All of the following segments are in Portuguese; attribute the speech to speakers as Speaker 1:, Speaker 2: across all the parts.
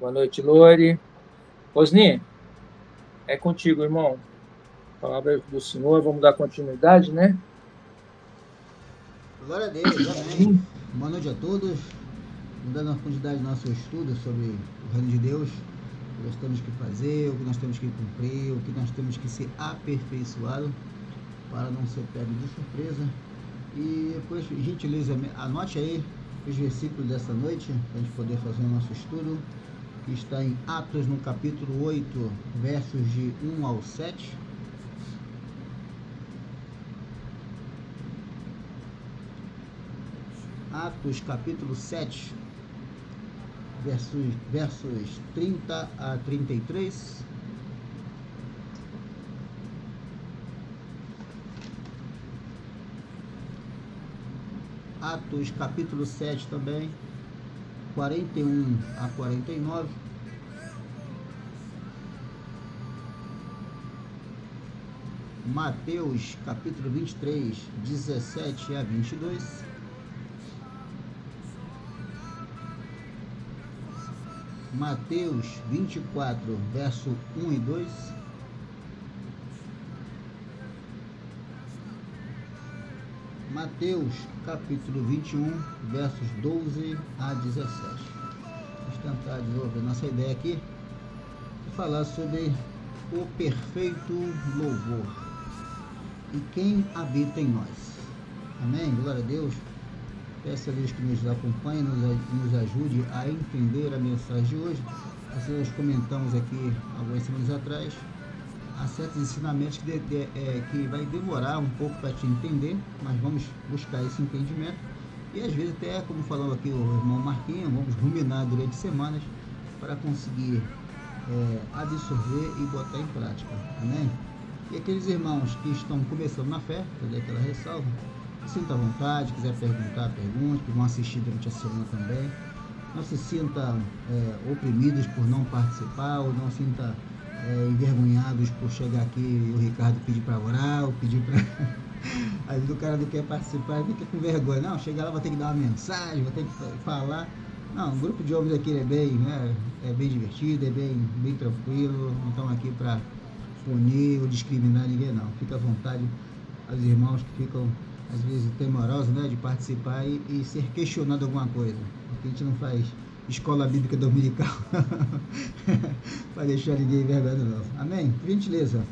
Speaker 1: Boa noite, Lore. Osni, é contigo, irmão. Palavra do Senhor, vamos dar continuidade, né?
Speaker 2: Glória a Deus, amém. Boa noite a todos. Dando continuidade ao nosso estudo sobre o reino de Deus, o que nós temos que fazer, o que nós temos que cumprir, o que nós temos que ser aperfeiçoado para não ser pego de surpresa. E, por gentileza, anote aí os versículos dessa noite, para a gente poder fazer o nosso estudo, que está em Atos, no capítulo 8, versos de 1 ao 7. Atos, capítulo 7, versos 30 a 33. Atos, capítulo 7 também, 41 a 49. Mateus, capítulo 23, 17 a 22. Mateus 24, verso 1 e 2. Mateus, capítulo 21, versos 12 a 17. Vamos tentar desenvolver nossa ideia aqui e falar sobre o perfeito louvor e quem habita em nós. Amém? Glória a Deus. Peço a Deus que nos acompanhe, nos ajude a entender a mensagem de hoje. Assim, nós comentamos aqui algumas semanas atrás há certos ensinamentos que vai demorar um pouco para te entender, mas vamos buscar esse entendimento. E às vezes até, como falou aqui o irmão Marquinhos, vamos ruminar durante semanas para conseguir absorver e botar em prática. Amém? E aqueles irmãos que estão começando na fé, fazer aquela ressalva, sinta à vontade, quiser perguntar, pergunte, que vão assistir durante a semana também. Não se sinta oprimidos por não participar, ou não sinta envergonhados por chegar aqui e o Ricardo pedir para orar, ou pedir para... Às vezes o cara não quer participar e fica com vergonha. Não, chegar lá, vou ter que dar uma mensagem, vou ter que falar. Não, o grupo de homens aqui é bem divertido, é bem tranquilo, não estamos aqui para punir ou discriminar ninguém, não. Fica à vontade, aos irmãos que ficam às vezes temerosos, né, de participar e ser questionado alguma coisa, porque a gente não faz escola bíblica dominical para deixar ninguém envergonhado, não. Amém? Por gentileza.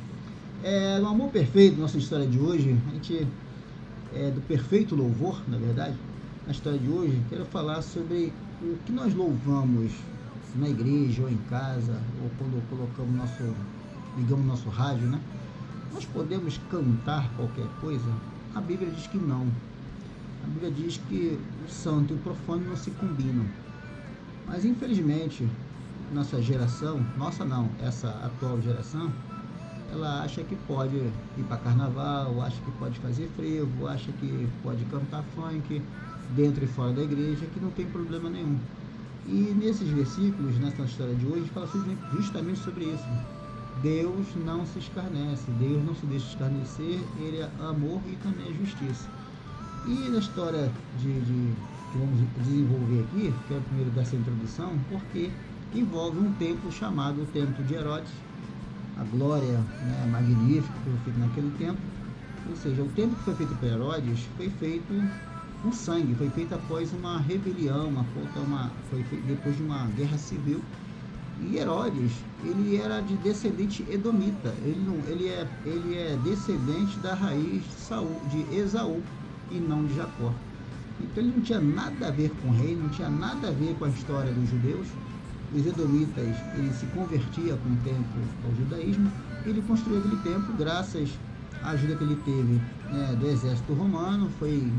Speaker 2: No Amor Perfeito, nossa história de hoje, a gente do perfeito louvor, na verdade. Na história de hoje, quero falar sobre o que nós louvamos na igreja ou em casa, ou quando ligamos nosso rádio, né? Nós podemos cantar qualquer coisa? A Bíblia diz que não. A Bíblia diz que o santo e o profano não se combinam. Mas infelizmente, nossa geração, essa atual geração, ela acha que pode ir para carnaval, acha que pode fazer frevo, acha que pode cantar funk dentro e fora da igreja, que não tem problema nenhum. E nesses versículos, nessa história de hoje, fala justamente sobre isso. Deus não se escarnece, Deus não se deixa escarnecer, Ele é amor e também é justiça. E na história que vamos desenvolver aqui, quero primeiro dar essa introdução, porque envolve um templo chamado Templo de Herodes, a glória, né, magnífica que foi feita naquele tempo. Ou seja, o templo que foi feito por Herodes foi feito com sangue, foi feito após uma rebelião, foi feito depois de uma guerra civil. E Herodes, ele era de descendente edomita, ele é descendente da raiz de Esaú e não de Jacó. Então ele não tinha nada a ver com o rei, não tinha nada a ver com a história dos judeus. Os edomitas, ele se convertia com o tempo ao judaísmo, ele construiu aquele templo graças à ajuda que ele teve do exército romano, foi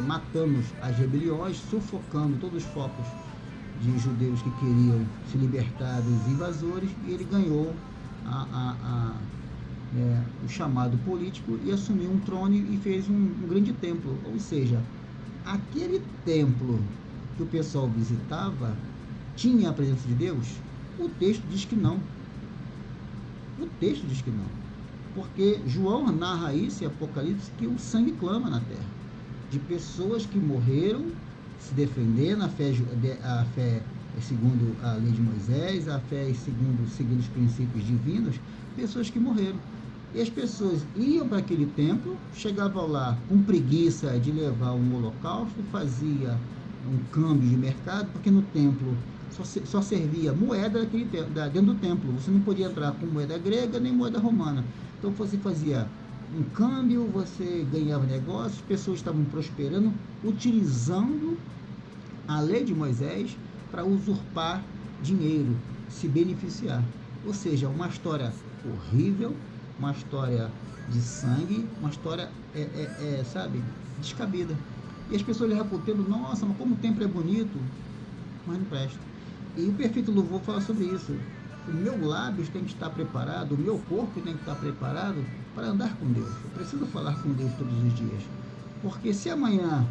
Speaker 2: matando as rebeliões, sufocando todos os focos de judeus que queriam se libertar dos invasores, e ele ganhou o chamado político e assumiu um trono e fez um grande templo. Ou seja, aquele templo que o pessoal visitava tinha a presença de Deus? O texto diz que não. O texto diz que não. Porque João narra isso em Apocalipse, que o sangue clama na terra, de pessoas que morreram se defendendo a fé segundo a lei de Moisés, a fé segundo os princípios divinos, pessoas que morreram. E as pessoas iam para aquele templo, chegavam lá com preguiça de levar um holocausto, fazia um câmbio de mercado, porque no templo só servia moeda dentro do templo. Você não podia entrar com moeda grega nem moeda romana. Então você fazia um câmbio, você ganhava negócios, pessoas estavam prosperando, utilizando a lei de Moisés para usurpar dinheiro, se beneficiar. Ou seja, uma história horrível, uma história de sangue, uma história, sabe, descabida. E as pessoas olhavam para o templo, nossa, mas como o templo é bonito, mas não presta. E o Perfeito Louvor fala sobre isso. O meu lábios tem que estar preparado, o meu corpo tem que estar preparado para andar com Deus. Eu preciso falar com Deus todos os dias. Porque se amanhã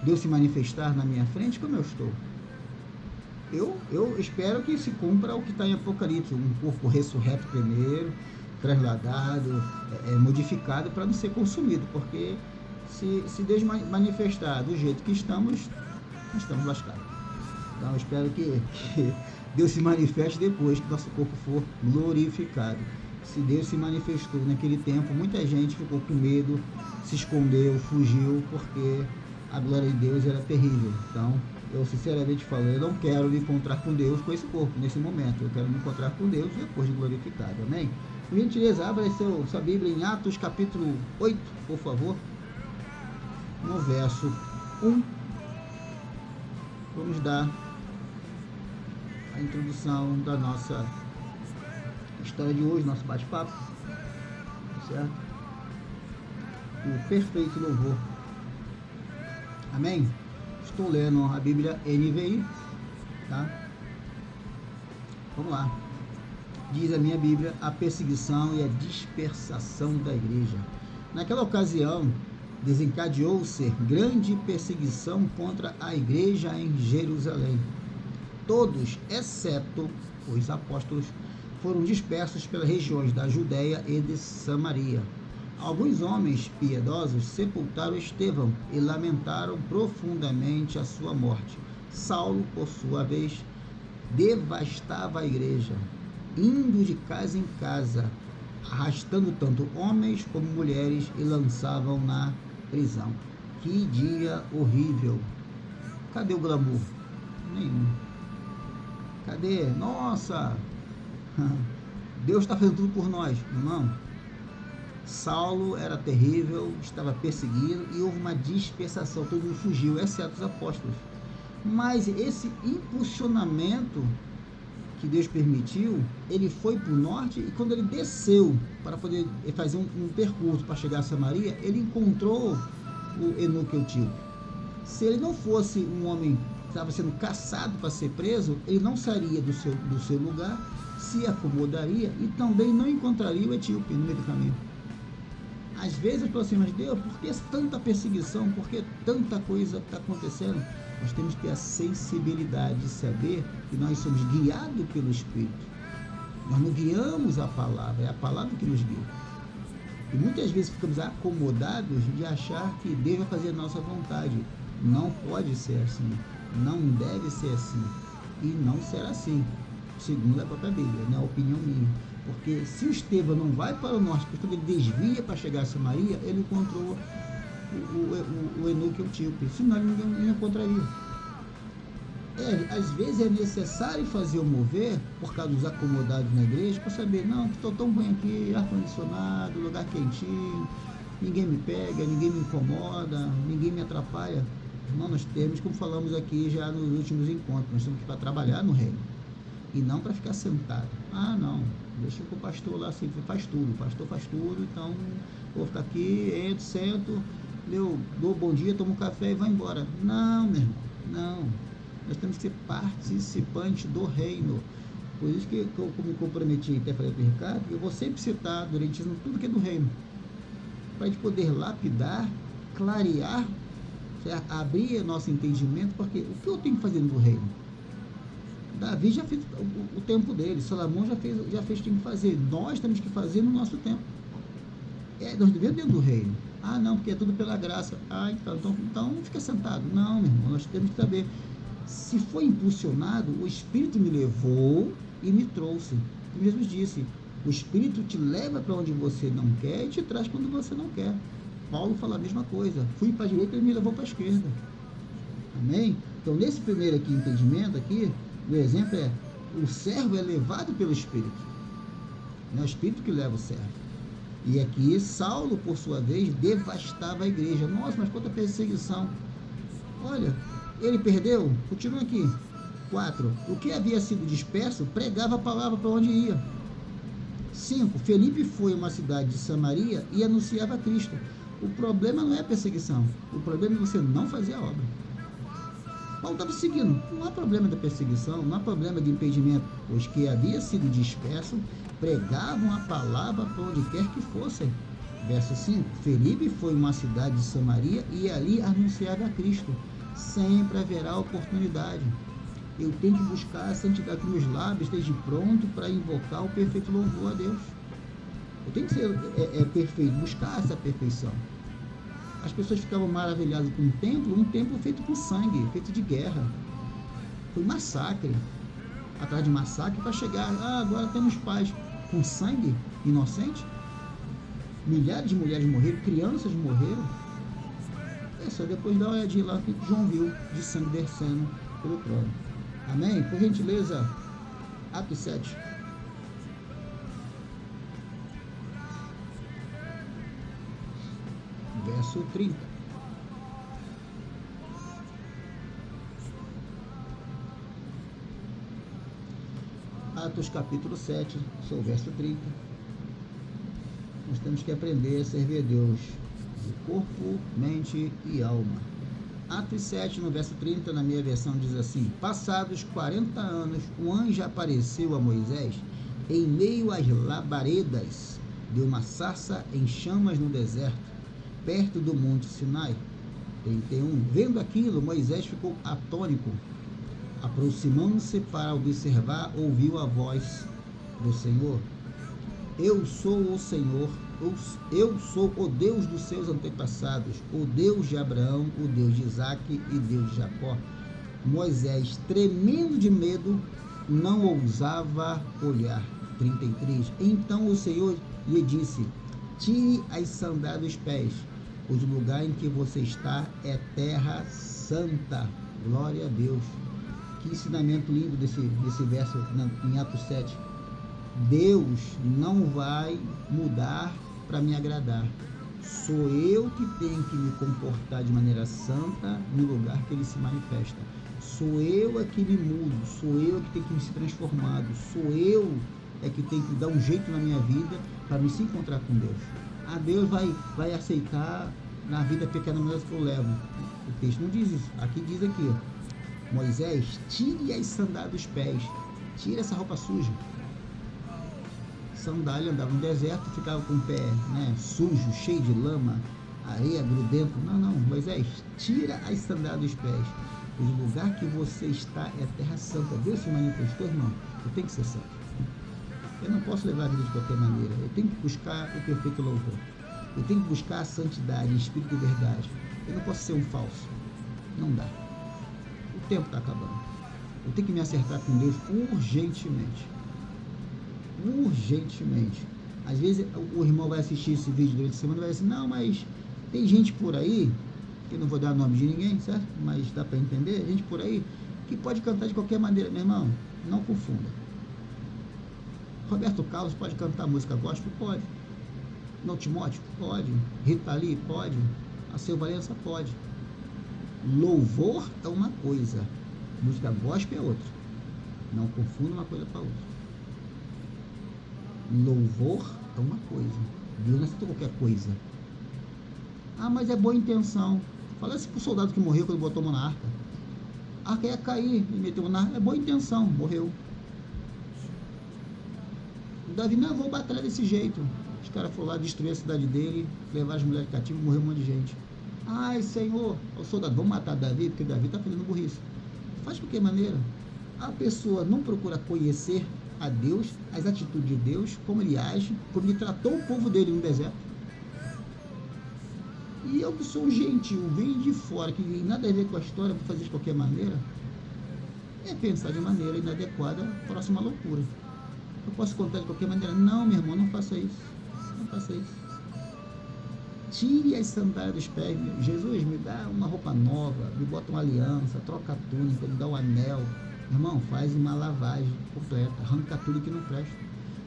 Speaker 2: Deus se manifestar na minha frente, como eu estou? Eu espero que se cumpra o que está em Apocalipse, um corpo ressurreto primeiro, trasladado, modificado para não ser consumido, porque se Deus manifestar do jeito que estamos lascados. Então eu espero que Deus se manifeste depois que nosso corpo for glorificado. Se Deus se manifestou naquele tempo, muita gente ficou com medo, se escondeu, fugiu, porque a glória de Deus era terrível. Então, eu sinceramente falo, eu não quero me encontrar com Deus com esse corpo, nesse momento. Eu quero me encontrar com Deus depois de glorificado. Amém? Por gentileza, abra sua Bíblia em Atos capítulo 8, por favor. No verso 1. Vamos dar a introdução da nossa história de hoje, nosso bate-papo. Certo? O perfeito louvor. Amém? Estou lendo a Bíblia NVI, tá? Vamos lá. Diz a minha Bíblia, a perseguição e a dispersação da igreja. Naquela ocasião, desencadeou-se grande perseguição contra a igreja em Jerusalém. Todos, exceto os apóstolos, foram dispersos pelas regiões da Judéia e de Samaria. Alguns homens piedosos sepultaram Estevão e lamentaram profundamente a sua morte. Saulo, por sua vez, devastava a igreja, indo de casa em casa, arrastando tanto homens como mulheres e lançavam na prisão. Que dia horrível! Cadê o glamour? Nenhum. Cadê? Nossa! Deus está fazendo tudo por nós, irmão. Saulo era terrível, estava perseguido e houve uma dispersação, todo mundo fugiu, exceto os apóstolos. Mas esse impulsionamento que Deus permitiu, ele foi para o norte e quando ele desceu para poder fazer um percurso para chegar a Samaria, ele encontrou o eunuco Etíope. Se ele não fosse um homem que estava sendo caçado para ser preso, ele não sairia do seu lugar, se acomodaria e também não encontraria o etíope no meio do caminho. Às vezes as pessoas assim, mas Deus, por que tanta perseguição? Por que tanta coisa está acontecendo? Nós temos que ter a sensibilidade de saber que nós somos guiados pelo Espírito. Nós não guiamos a palavra, é a palavra que nos guia. E muitas vezes ficamos acomodados de achar que Deus vai fazer a nossa vontade. Não pode ser assim, não deve ser assim e não será assim, segundo a própria Bíblia, não é a opinião minha. Porque se o Estevão não vai para o norte, porque ele desvia para chegar a Samaria, ele encontrou o eunuco Etíope, senão ele não encontraria. Às vezes é necessário fazer o mover, por causa dos acomodados na igreja, para saber, não, estou tão bem aqui, ar-condicionado, lugar quentinho, ninguém me pega, ninguém me incomoda, ninguém me atrapalha. Não, nós temos, como falamos aqui já nos últimos encontros, nós temos que ir para trabalhar no reino, e não para ficar sentado. Ah, não, deixa que o pastor lá assim, faz tudo, o pastor faz tudo, então vou ficar aqui, entro, sento, eu dou bom dia, tomo um café e vou embora. Não, meu irmão, não. Nós temos que ser participantes do reino. Por isso que eu me comprometi, até falei para o Ricardo, eu vou sempre citar durante tudo que é do reino, para a gente poder lapidar, clarear, certo? Abrir nosso entendimento, porque o que eu tenho que fazer no reino? Davi já fez o tempo dele, Salomão já fez o que tem que fazer, nós temos que fazer no nosso tempo. Nós devemos dentro do reino. Ah, não, porque é tudo pela graça. Ah, então fica sentado. Não, meu irmão, nós temos que saber. Se foi impulsionado, o Espírito me levou e me trouxe. Como Jesus disse, o Espírito te leva para onde você não quer e te traz quando você não quer. Paulo fala a mesma coisa. Fui para a direita e ele me levou para a esquerda. Amém? Então, nesse primeiro aqui, entendimento aqui, o exemplo é, o servo é levado pelo Espírito. Não é o Espírito que leva o servo. E aqui, Saulo, por sua vez, devastava a igreja. Nossa, mas quanta perseguição. Olha, ele perdeu? Continua aqui. 4. O que havia sido disperso, pregava a palavra para onde ia. 5. Felipe foi a uma cidade de Samaria e anunciava Cristo. O problema não é a perseguição. O problema é você não fazer a obra. Paulo estava seguindo. Não há problema da perseguição, não há problema de impedimento. Os que havia sido dispersos pregavam a palavra para onde quer que fossem. Verso 5. Felipe foi uma cidade de Samaria e ali anunciava a Cristo. Sempre haverá oportunidade. Eu tenho que buscar a santidade, que meus lábios estejam prontos para invocar o perfeito louvor a Deus. Eu tenho que ser perfeito, buscar essa perfeição. As pessoas ficavam maravilhadas com um templo feito com sangue, feito de guerra. Foi massacre, atrás de massacre, para chegar, agora temos paz. Com sangue inocente, milhares de mulheres morreram, crianças morreram. É só depois dar uma olhadinha lá que João viu de sangue descendo pelo trono. Amém? Por gentileza, Atos 7. Verso 30. Atos capítulo 7, sou o verso 30. Nós temos que aprender a servir a Deus de corpo, mente e alma. Atos 7, no verso 30, na minha versão, diz assim: passados 40 anos, um anjo apareceu a Moisés em meio às labaredas de uma sarça em chamas no deserto, perto do monte Sinai. 31. Vendo aquilo, Moisés ficou atônito. Aproximando-se para observar, ouviu a voz do Senhor: eu sou o Senhor, eu sou o Deus dos seus antepassados, o Deus de Abraão, o Deus de Isaque e Deus de Jacó. Moisés, tremendo de medo, não ousava olhar. 33. Então o Senhor lhe disse: tire as sandálias dos pés, pois o lugar em que você está é terra santa. Glória a Deus. Que ensinamento lindo desse verso em Atos 7. Deus não vai mudar para me agradar. Sou eu que tenho que me comportar de maneira santa no lugar que ele se manifesta. Sou eu que me mudo, sou eu que tenho que me se transformado, sou eu que tenho que dar um jeito na minha vida para me se encontrar com Deus. Deus vai aceitar na vida pequena que eu levo. O texto não diz isso. Aqui diz aqui, Moisés, tire as sandálias dos pés, tire essa roupa suja. Sandália, andava no deserto, ficava com o pé sujo, cheio de lama, areia grudento. Não, Moisés, tira as sandálias dos pés, pois o lugar que você está é terra santa. Deus se manifestou, irmão, eu tenho que ser santo. Eu não posso levar a vida de qualquer maneira, eu tenho que buscar o perfeito louvor, eu tenho que buscar a santidade, espírito e verdade. Eu não posso ser um falso, não dá. O tempo está acabando. Eu tenho que me acertar com Deus urgentemente. Às vezes o irmão vai assistir esse vídeo durante a semana e vai dizer: não, mas tem gente por aí, que eu não vou dar nome de ninguém, certo? Mas dá para entender, gente por aí que pode cantar de qualquer maneira. Meu irmão, não confunda. Roberto Carlos pode cantar música gospel? Pode. Não, Timóteo? Pode. Rita Lee? Pode. A Seu Valença? Pode. Louvor é uma coisa, música gospel é outra. Não confunda uma coisa para outra. Louvor é uma coisa, Deus não aceita qualquer coisa. Mas é boa intenção. Fala assim pro soldado que morreu quando botou a mão na arca. A arca ia cair, ele meteu a mão na arca, é boa intenção, morreu. Davi, não, eu vou batalhar desse jeito. Os caras foram lá destruir a cidade dele, levar as mulheres cativas, morreu um monte de gente. Ai, Senhor, o soldado, vamos matar Davi, porque Davi está fazendo burrice. Faz de qualquer maneira. A pessoa não procura conhecer a Deus, as atitudes de Deus, como ele age, como ele tratou o povo dele no deserto. E eu que sou um gentil, venho de fora, que nada a ver com a história, vou fazer de qualquer maneira. é pensar de maneira inadequada, próxima à loucura. Eu posso contar de qualquer maneira? Não, meu irmão, não faça isso. Não faça isso. Tire as sandálias dos pés. Jesus, me dá uma roupa nova, me bota uma aliança, troca a túnica, me dá um anel. Irmão, faz uma lavagem completa, arranca tudo que não presta.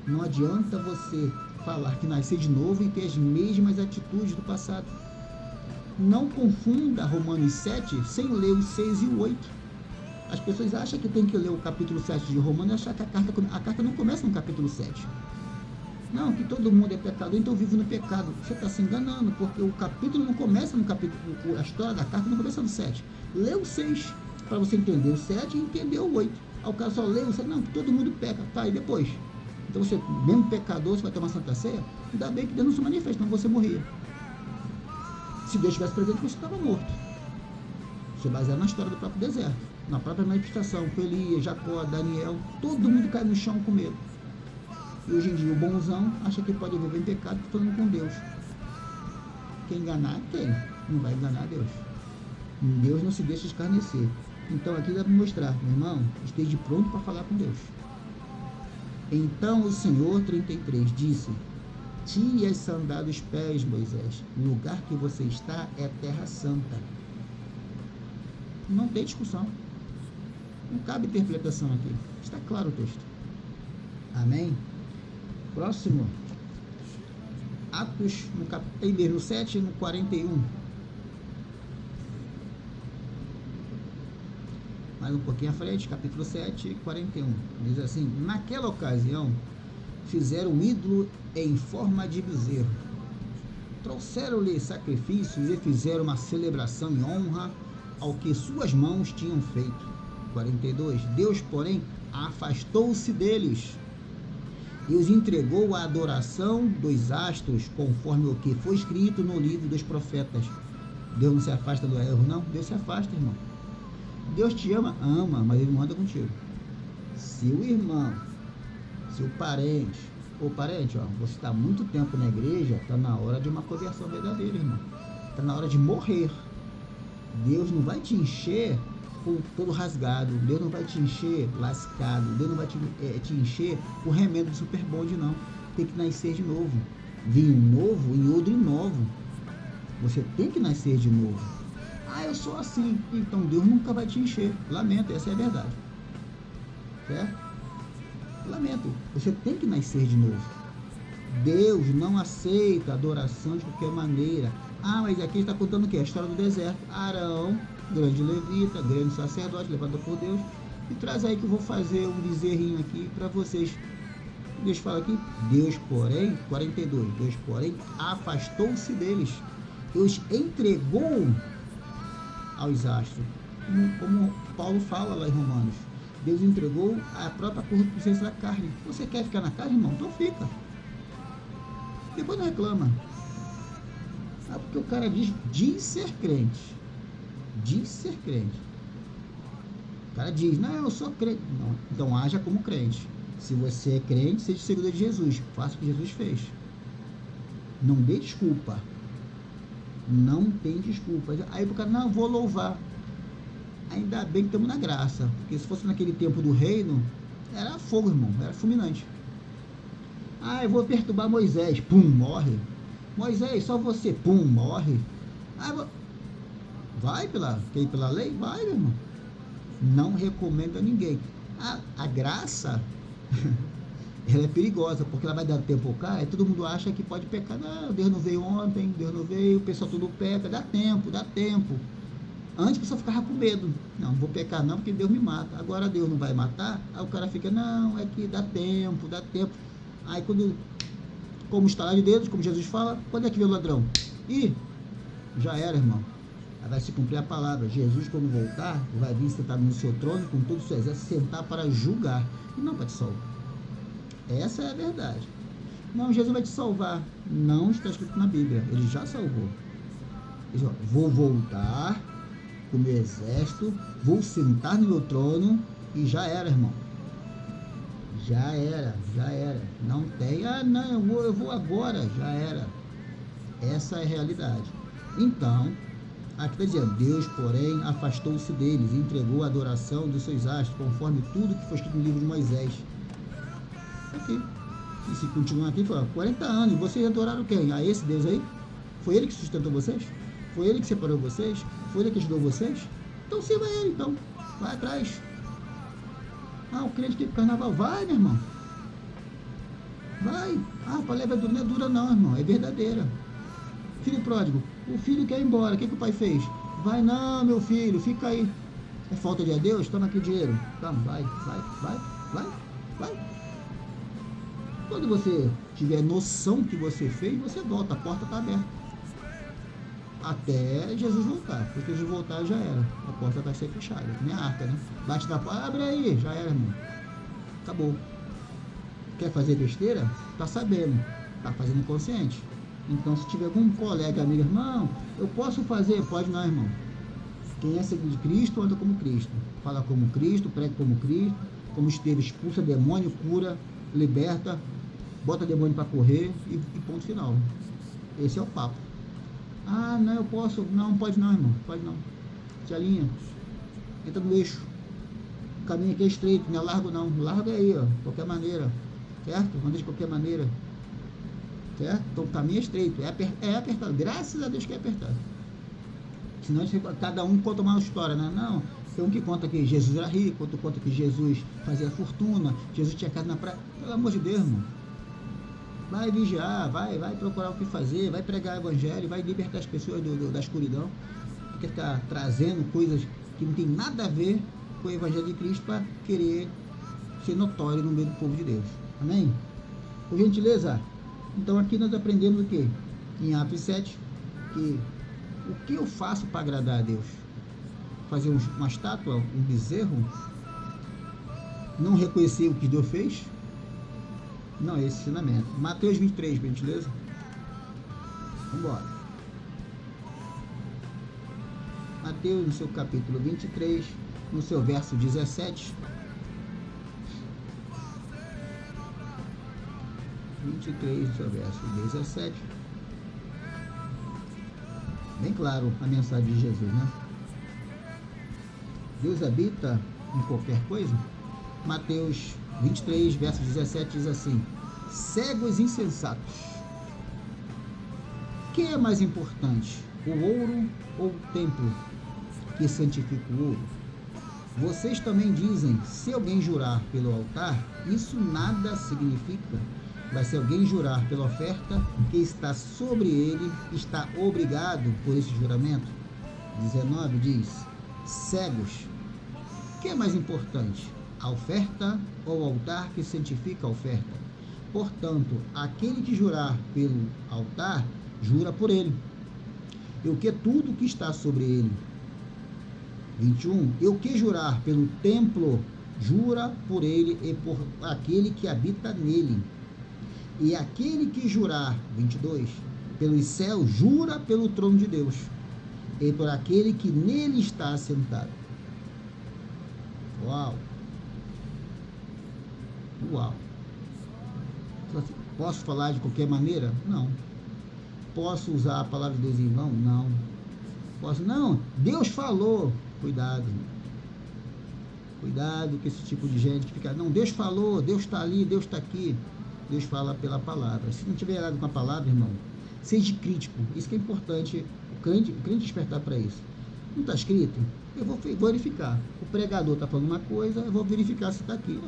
Speaker 2: Não adianta você falar que nascer de novo e ter as mesmas atitudes do passado. Não confunda Romanos 7 sem ler os 6 e o 8. As pessoas acham que tem que ler o capítulo 7 de Romanos e achar que a carta não começa no capítulo 7. Não, que todo mundo é pecador, então vive no pecado. Você está se enganando, porque o capítulo não começa no capítulo, a história da carta não começa no 7. Lê o 6 para você entender o 7 e entender o 8. Aí o cara só lê o 7, não, que todo mundo peca. Tá, e depois? Então você, mesmo pecador, você vai ter uma santa ceia? Ainda bem que Deus não se manifesta, senão você morria. Se Deus estivesse presente, você estava morto. Você baseado na história do próprio deserto, na própria manifestação, com Elias, Jacó, Daniel, todo mundo cai no chão com medo. E hoje em dia o bonzão acha que pode viver em pecado falando com Deus. Quem enganar, quem? Não vai enganar Deus. Deus não se deixa escarnecer. Então aqui dá para mostrar, meu irmão, esteja pronto para falar com Deus. Então o Senhor, 33, disse: tire as sandálias dos pés, Moisés. O lugar que você está é terra santa. Não tem discussão. Não cabe interpretação aqui. Está claro o texto. Amém? Próximo. Atos, no 7 e no 41. Mais um pouquinho à frente, capítulo 7, 41. Diz assim: naquela ocasião, fizeram um ídolo em forma de bezerro. Trouxeram-lhe sacrifícios e fizeram uma celebração em honra ao que suas mãos tinham feito. 42. Deus, porém, afastou-se deles e os entregou à adoração dos astros, conforme o que foi escrito no livro dos profetas. Deus não se afasta do erro, não. Deus se afasta, irmão. Deus te ama, mas Ele não anda contigo. Se o irmão, se o parente, ou parente, você está há muito tempo na igreja, está na hora de uma conversão verdadeira, irmão. Está na hora de morrer. Deus não vai te encher com todo rasgado, Deus não vai te encher lascado, Deus não vai te encher com remendo de super bonde, não. Tem que nascer de novo. Vinho novo em odre novo. Você tem que nascer de novo. Eu sou assim. Então Deus nunca vai te encher. Lamento, essa é a verdade. Certo? Lamento. Você tem que nascer de novo. Deus não aceita adoração de qualquer maneira. Mas aqui está contando o quê? A história do deserto. Arão, grande levita, grande sacerdote, levado por Deus. E traz aí que eu vou fazer um bezerrinho aqui para vocês. Deus fala aqui, Deus porém, 42, Deus porém afastou-se deles. Deus entregou aos astros. Como Paulo fala lá em Romanos. Deus entregou a própria concupiscência da carne. Você quer ficar na carne, irmão? Então fica. Depois não reclama. Porque o cara diz ser crente. Diz ser crente. O cara diz, não, eu sou crente. Não, então haja como crente. Se você é crente, seja seguidor de Jesus. Faça o que Jesus fez. Não dê desculpa. Não tem desculpa. Aí o cara, não, vou louvar. Ainda bem que estamos na graça. Porque se fosse naquele tempo do reino, era fogo, irmão. Era fulminante. Eu vou perturbar Moisés. Pum, morre. Moisés, só você. Pum, morre. Vai pela lei? Vai, meu irmão. Não recomendo a ninguém. A graça, ela é perigosa, porque ela vai dar tempo ao cara, e todo mundo acha que pode pecar. Não, Deus não veio ontem, Deus não veio, o pessoal tudo peca. Dá tempo. Antes a pessoa ficava com medo. Não vou pecar não, porque Deus me mata. Agora Deus não vai matar. Aí o cara fica, não, é que dá tempo. Aí quando, como estalar de dedos, como Jesus fala, quando é que vê o ladrão? Já era, irmão. Aí vai se cumprir a palavra. Jesus, quando voltar, vai vir sentar no seu trono, com todo o seu exército, sentar para julgar, e não para te salvar. Essa é a verdade. Não, Jesus vai te salvar. Não está escrito na Bíblia. Ele já salvou. Ele diz, vou voltar com o meu exército, vou sentar no meu trono, e já era, irmão. Já era. Não tem, eu vou agora. Já era. Essa é a realidade. Então, Aqui está dizendo, Deus, porém, afastou-se deles e entregou a adoração dos seus astros, conforme tudo que foi escrito no livro de Moisés. Aqui. E se continuar aqui, fala, 40 anos, vocês adoraram quem? A esse Deus aí? Foi ele que sustentou vocês? Foi ele que separou vocês? Foi ele que ajudou vocês? Então sirva ele, então. Vai atrás. Ah, o crente quer ir pro carnaval. Vai, meu irmão. Vai. Ah, a palavra não é dura não, irmão. É verdadeira. Filho pródigo. O filho quer ir embora. O que o pai fez? Vai não, meu filho. Fica aí. É falta de Deus? Toma aqui o dinheiro. Toma, vai. Quando você tiver noção que você fez, você volta. A porta está aberta. Até Jesus voltar. Porque Jesus voltar já era. A porta vai ser fechada. Nem a arca, né? Bate na porta, abre aí. Já era, irmão. Acabou. Quer fazer besteira? Tá sabendo. Tá fazendo consciente. Então, se tiver algum colega, amigo, irmão, eu posso fazer? Pode não, irmão. Quem é seguidor de Cristo, anda como Cristo. Fala como Cristo, prega como Cristo. Como esteve, expulsa demônio, cura, liberta, bota demônio para correr e ponto final. Esse é o papo. Ah, não, eu posso. Não, pode não, irmão. Pode não. Se alinha. Entra no eixo. O caminho aqui é estreito, não é largo não. Largo é aí, ó. De qualquer maneira. Certo? Anda de qualquer maneira. Certo? Então o caminho é estreito. É apertado. Graças a Deus que é apertado. Senão cada um conta uma história, né? Não. Tem um que conta que Jesus era rico, outro conta que Jesus fazia fortuna, Jesus tinha casa na praia. Pelo amor de Deus, irmão. Vai vigiar, vai procurar o que fazer, vai pregar o evangelho, vai libertar as pessoas da escuridão, porque está trazendo coisas que não tem nada a ver com o evangelho de Cristo para querer ser notório no meio do povo de Deus. Amém? Por gentileza, então aqui nós aprendemos o quê? Em Atos 7, que o que eu faço para agradar a Deus? Fazer uma estátua, um bezerro? Não reconhecer o que Deus fez? Não é esse ensinamento. Mateus 23, por gentileza. Vamos embora. Mateus, no seu capítulo 23, no seu verso 17. 23, no seu verso 17. Bem claro a mensagem de Jesus, né? Deus habita em qualquer coisa? Mateus 23, verso 17 diz assim: cegos insensatos, que é mais importante, o ouro ou o templo que santifica o ouro? Vocês também dizem, se alguém jurar pelo altar, isso nada significa, mas se alguém jurar pela oferta que está sobre ele, está obrigado por esse juramento. 19 diz, cegos, que é mais importante, a oferta ou o altar que santifica a oferta? Portanto, aquele que jurar pelo altar, jura por ele, e o que tudo que está sobre ele. 21, e o que jurar pelo templo, jura por ele e por aquele que habita nele. E aquele que jurar, 22, pelos céus, jura pelo trono de Deus, e por aquele que nele está assentado. Uau! Uau! Posso falar de qualquer maneira? Não. Posso usar a palavra de Deus em vão? Não. Posso? Não. Deus falou. Cuidado. Cuidado com esse tipo de gente que fica, não, Deus falou, Deus está ali, Deus está aqui. Deus fala pela palavra. Se não tiver nada com a palavra, irmão, seja crítico. Isso que é importante, o crente despertar para isso. Não está escrito? Eu vou verificar. O pregador está falando uma coisa, eu vou verificar se está aqui.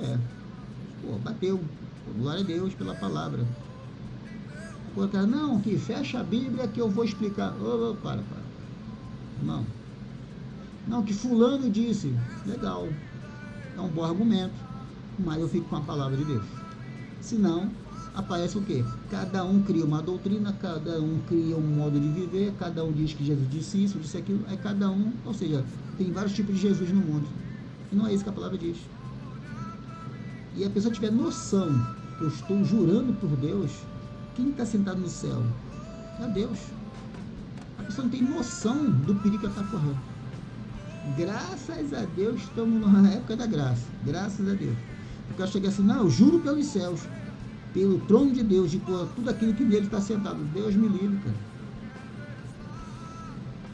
Speaker 2: Pô, bateu. Glória a Deus pela palavra. O cara, não, que fecha a Bíblia que eu vou explicar. Para. Não. Não, que fulano disse. Legal. É um bom argumento. Mas eu fico com a palavra de Deus. Senão, aparece o quê? Cada um cria uma doutrina, cada um cria um modo de viver, cada um diz que Jesus disse isso, disse aquilo. Aí cada um, ou seja, tem vários tipos de Jesus no mundo. E não é isso que a palavra diz. E a pessoa tiver noção que eu estou jurando por Deus, quem está sentado no céu? É Deus. A pessoa não tem noção do perigo que ela está correndo. Graças a Deus, estamos na época da graça. Graças a Deus. Porque eu cheguei assim, não, eu juro pelos céus, pelo trono de Deus, e por tudo aquilo que nele está sentado. Deus me livre, cara.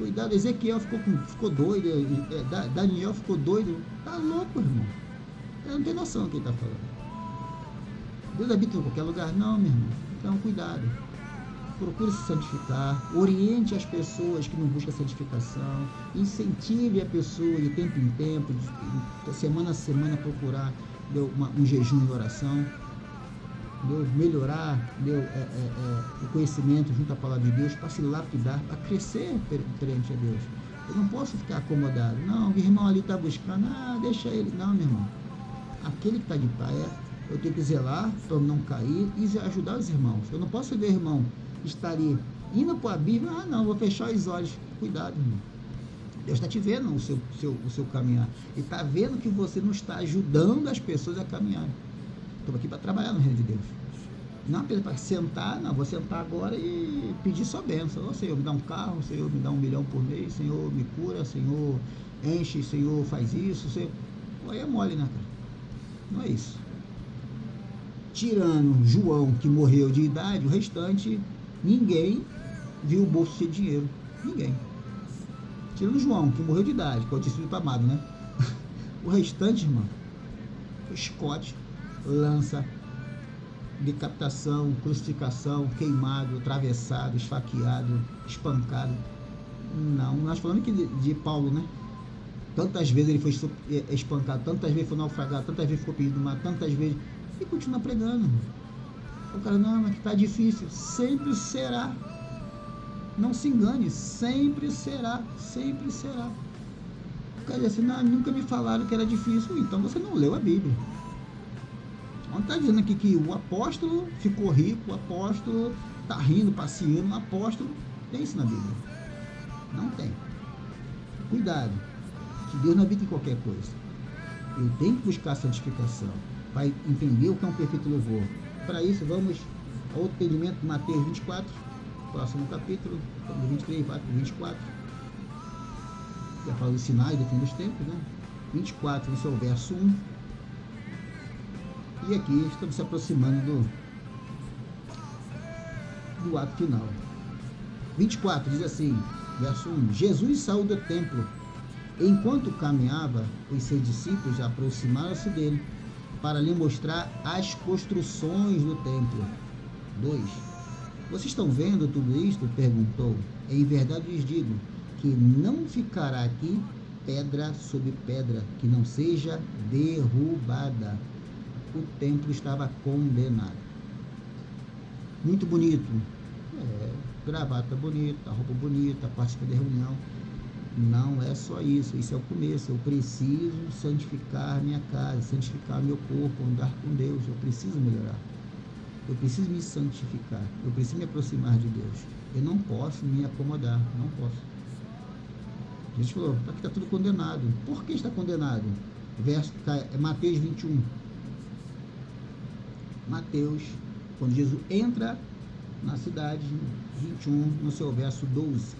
Speaker 2: Cuidado, Ezequiel ficou doido, Daniel ficou doido. Tá louco, irmão. Ele não tem noção do que ele está falando. Deus habita em qualquer lugar? Não, meu irmão. Então, cuidado. Procure se santificar. Oriente as pessoas que não buscam santificação. Incentive a pessoa de tempo em tempo, de semana a semana, procurar um jejum e oração. Melhorar o conhecimento junto à palavra de Deus, para se lapidar, para crescer perante a Deus. Eu não posso ficar acomodado. Não, o irmão ali está buscando, deixa ele. Não, meu irmão. Aquele que está de pé, eu tenho que zelar para não cair e ajudar os irmãos. Eu não posso ver irmão estar ali indo para a Bíblia, não, vou fechar os olhos. Cuidado, irmão. Deus está te vendo o seu caminhar. E está vendo que você não está ajudando as pessoas a caminhar. Estou aqui para trabalhar no reino de Deus. Não apenas para sentar, não, vou sentar agora e pedir só bênção. Ô, Senhor, me dá um carro, Senhor, me dá 1 milhão por mês, Senhor, me cura, Senhor, enche, Senhor, faz isso, Senhor. Aí é mole, né, cara? Não é isso. Tirando João, que morreu de idade, o restante, ninguém viu o bolso cheio de dinheiro. Ninguém. Tirando João, que morreu de idade, que é o discípulo amado, né? O restante, irmão, foi chicote, lança, decapitação, crucificação, queimado, atravessado, esfaqueado, espancado. Não, nós falamos aqui de Paulo, né? Tantas vezes ele foi espancado, tantas vezes foi naufragado, tantas vezes ficou perdido no mar, tantas vezes, e continua pregando. O cara, não, mas que tá difícil. Sempre será. Não se engane, sempre será, sempre será. O cara diz assim, não, nunca me falaram que era difícil. Então você não leu a Bíblia. Não está dizendo aqui que o apóstolo ficou rico, o apóstolo está rindo, passeando, o apóstolo, tem isso na Bíblia? Não tem. Cuidado, que Deus não habita em qualquer coisa. Eu tenho que buscar a santificação, para entender o que é um perfeito louvor. Para isso, vamos ao outro entendimento de Mateus 24, próximo capítulo, 23, 24. Já fala dos sinais do fim dos tempos, né? 24, esse é o verso 1. E aqui estamos se aproximando do ato final. 24 diz assim, verso 1: Jesus saiu do templo. Enquanto caminhava, os seus discípulos aproximaram-se dele para lhe mostrar as construções do templo. 2: Vocês estão vendo tudo isto? Perguntou. Em verdade lhes digo que não ficará aqui pedra sobre pedra que não seja derrubada. O templo estava condenado. Muito bonito. Gravata bonita, roupa bonita, participa da reunião. Não é só isso, isso é o começo. Eu preciso santificar minha casa, santificar meu corpo, andar com Deus. Eu preciso melhorar. Eu preciso me santificar. Eu preciso me aproximar de Deus. Eu não posso me acomodar, não posso. Jesus falou, aqui está tudo condenado. Por que está condenado? Mateus 21. Mateus, quando Jesus entra na cidade, 21, no seu verso 12.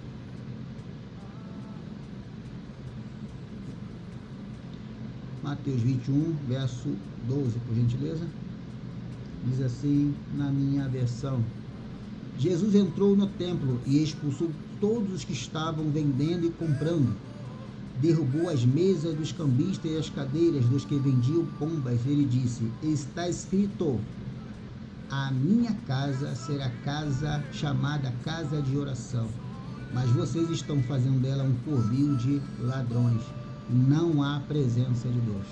Speaker 2: Mateus 21, verso 12, por gentileza. Diz assim, na minha versão: Jesus entrou no templo e expulsou todos os que estavam vendendo e comprando. Derrubou as mesas dos cambistas e as cadeiras dos que vendiam pombas. Ele disse, está escrito, a minha casa será casa chamada casa de oração, mas vocês estão fazendo dela um covil de ladrões. Não há presença de Deus.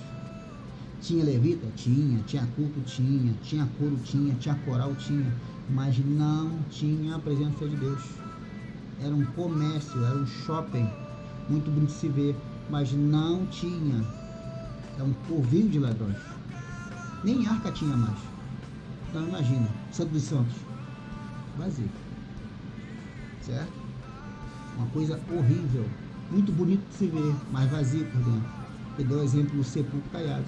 Speaker 2: Tinha levita? Tinha culto? Tinha coro? Tinha coral? Tinha, mas não tinha a presença de Deus. Era um comércio, era um shopping, muito bonito de se ver, mas não tinha. É um covil de ladrões. Nem arca tinha mais. Então imagina, Santo dos Santos, vazio, certo? Uma coisa horrível, muito bonito de se ver, mas vazio por dentro. Ele deu o exemplo do sepulcro caiado,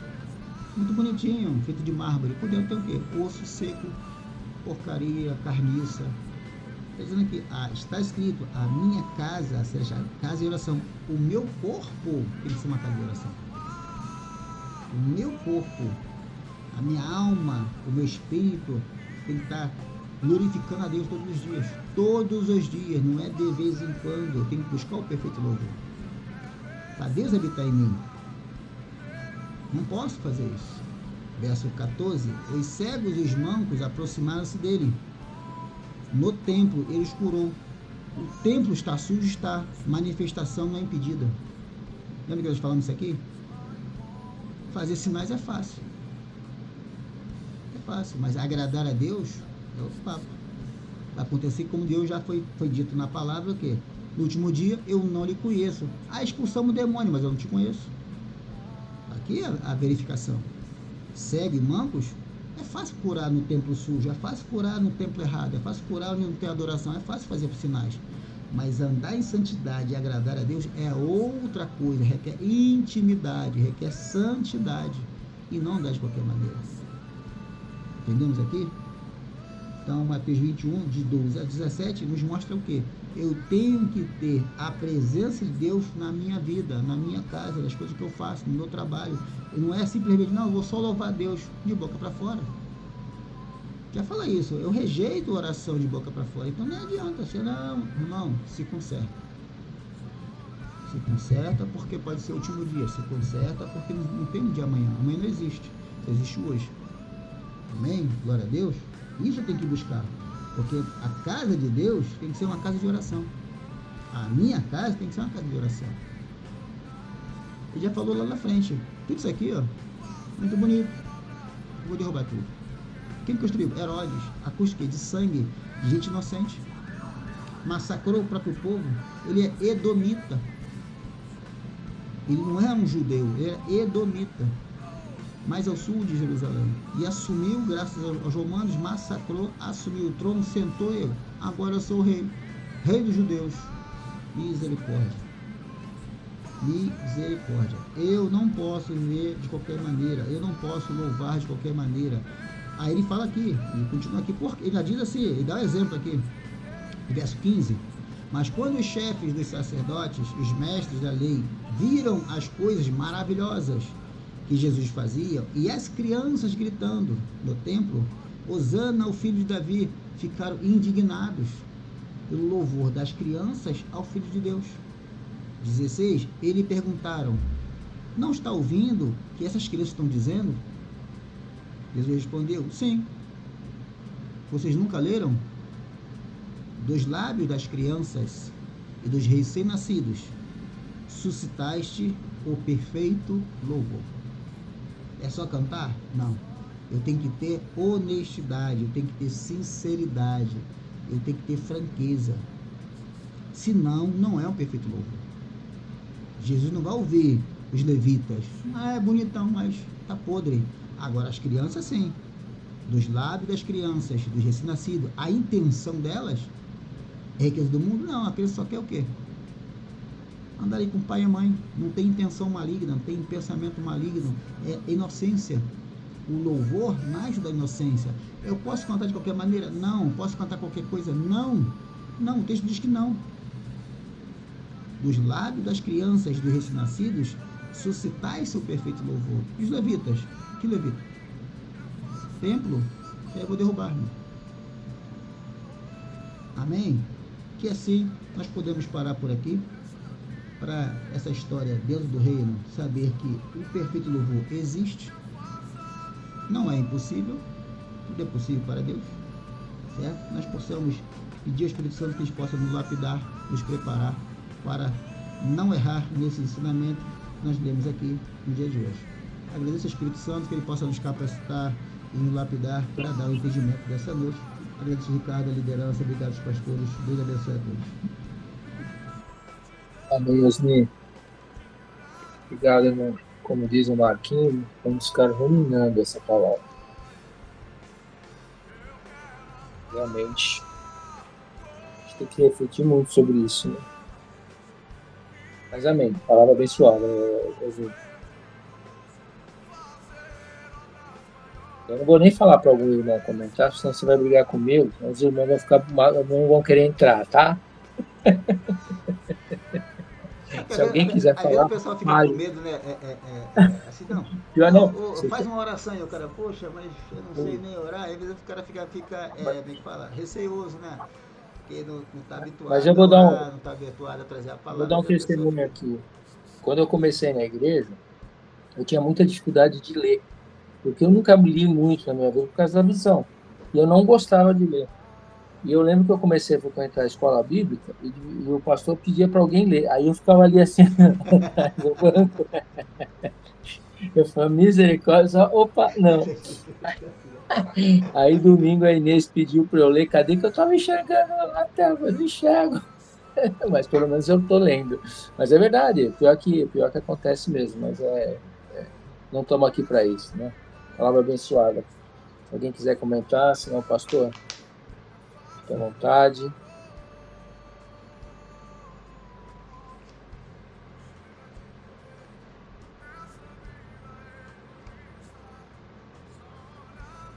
Speaker 2: muito bonitinho, feito de mármore, por dentro tem o quê? Osso seco, porcaria, carniça. Está dizendo aqui, está escrito, a minha casa será chamada casa de oração. O meu corpo tem que ser uma casa de oração. O meu corpo, a minha alma, o meu espírito tem que estar glorificando a Deus todos os dias. Todos os dias, não é de vez em quando. Eu tenho que buscar o perfeito louvor. Para Deus habitar em mim. Não posso fazer isso. Verso 14. Os cegos e os mancos aproximaram-se dele. No templo ele os curou. O templo está sujo, está. Manifestação não é impedida. Lembra que nós falamos isso aqui? Fazer sinais é fácil. É fácil, mas agradar a Deus é outro papo. Vai acontecer como Deus já foi dito na palavra, o quê? No último dia, eu não lhe conheço. Expulsamos o demônio, mas eu não te conheço. Aqui é a verificação. Cego e mancos, é fácil curar no templo sujo, é fácil curar no templo errado, é fácil curar onde não tem adoração, é fácil fazer sinais. Mas andar em santidade e agradar a Deus é outra coisa, requer intimidade, requer santidade, e não andar de qualquer maneira. Entendemos aqui? Então, Mateus 21, de 12 a 17, nos mostra o quê? Eu tenho que ter a presença de Deus na minha vida, na minha casa, nas coisas que eu faço, no meu trabalho. E não é simplesmente, não, eu vou só louvar a Deus de boca para fora. Já fala isso, eu rejeito oração de boca para fora, então não adianta, você não, se conserta. Se conserta porque pode ser o último dia, se conserta porque não tem um dia amanhã não existe, só existe hoje. Amém? Glória a Deus. Isso eu tenho que buscar, porque a casa de Deus tem que ser uma casa de oração. A minha casa tem que ser uma casa de oração. Ele já falou lá na frente, tudo isso aqui, ó, muito bonito, vou derrubar tudo. Quem construiu? Herodes, a custo de sangue de gente inocente. Massacrou o próprio povo. Ele é edomita. Ele não é um judeu, ele é edomita. Mais ao sul de Jerusalém. E assumiu, graças aos romanos, massacrou, assumiu o trono, sentou ele. Agora eu sou o rei. Rei dos judeus. Misericórdia. Misericórdia. Eu não posso viver de qualquer maneira. Eu não posso louvar de qualquer maneira. Aí ele fala aqui, ele continua aqui, porque ele já diz assim, ele dá um exemplo aqui, verso 15, mas quando os chefes dos sacerdotes, os mestres da lei, viram as coisas maravilhosas que Jesus fazia, e as crianças gritando no templo, Hosana ao filho de Davi, ficaram indignados pelo louvor das crianças ao Filho de Deus. 16, eles perguntaram, não está ouvindo o que essas crianças estão dizendo? Jesus respondeu, sim. Vocês nunca leram? Dos lábios das crianças e dos recém-nascidos, suscitaste o perfeito louvor. É só cantar? Não. Eu tenho que ter honestidade, eu tenho que ter sinceridade, eu tenho que ter franqueza. Senão, não é um perfeito louvor. Jesus não vai ouvir os levitas. É bonitão, mas tá podre. Agora, as crianças, sim. Dos lábios das crianças, dos recém-nascidos, a intenção delas é riqueza do mundo? Não, a criança só quer o quê? Andar aí com o pai e a mãe. Não tem intenção maligna, não tem pensamento maligno. É inocência. O louvor nasce da inocência. Eu posso cantar de qualquer maneira? Não. Posso cantar qualquer coisa? Não. Não, o texto diz que não. Dos lábios das crianças, dos recém-nascidos, suscitais seu perfeito louvor. E os levitas? Que levita? Templo? Eu vou derrubar, irmão. Amém? Que assim nós podemos parar por aqui, para essa história dentro do reino, saber que o perfeito louvor existe, não é impossível, tudo é possível para Deus, certo? Nós possamos pedir ao Espírito Santo que a gente possa nos lapidar, nos preparar para não errar nesse ensinamento que nós lemos aqui no dia de hoje. Agradeço ao Espírito Santo que ele possa nos capacitar e nos lapidar para dar o entendimento dessa noite. Agradeço, Ricardo, a liderança, obrigado aos pastores, Deus abençoe a todos.
Speaker 1: Amém, Osni. Obrigado, irmão. Como diz o Marquinhos, vamos ficar ruminando essa palavra. Realmente, a gente tem que refletir muito sobre isso, né? Mas amém. Palavra abençoada, Osni. Eu não vou nem falar para algum irmão comentar, senão você vai brigar comigo, os irmãos vão ficar, não vão querer entrar, tá?
Speaker 2: porque
Speaker 1: Se alguém quiser
Speaker 2: às vezes o
Speaker 1: falar,
Speaker 2: pessoal fica com
Speaker 1: fale.
Speaker 2: medo, né? Assim, não.
Speaker 1: Pior
Speaker 2: Não,
Speaker 1: não.
Speaker 2: faz uma oração e o cara, poxa, mas eu não sei nem orar. Às vezes o cara fica como é que fala? Receoso, né? Porque não está
Speaker 1: Mas eu
Speaker 2: habituado a
Speaker 1: vou dar um,
Speaker 2: orar, não está habituado a trazer a
Speaker 1: vou
Speaker 2: palavra,
Speaker 1: dar
Speaker 2: às
Speaker 1: um
Speaker 2: vezes a pessoa
Speaker 1: testemunho
Speaker 2: fica.
Speaker 1: aqui. Quando eu comecei na igreja, eu tinha muita dificuldade de ler, porque eu nunca li muito na minha vida por causa da visão. E eu não gostava de ler. E eu lembro que eu comecei a frequentar a escola bíblica e o pastor pedia para alguém ler. Aí eu ficava ali assim, atrás do banco. Eu falei, misericórdia, opa, não. Aí domingo a Inês pediu para eu ler, cadê que eu estava enxergando a tela? Eu não enxergo, mas pelo menos eu estou lendo. Mas é verdade, pior que acontece mesmo, mas não estamos aqui para isso, né? Palavra abençoada. Se alguém quiser comentar, senão, pastor, fique à vontade.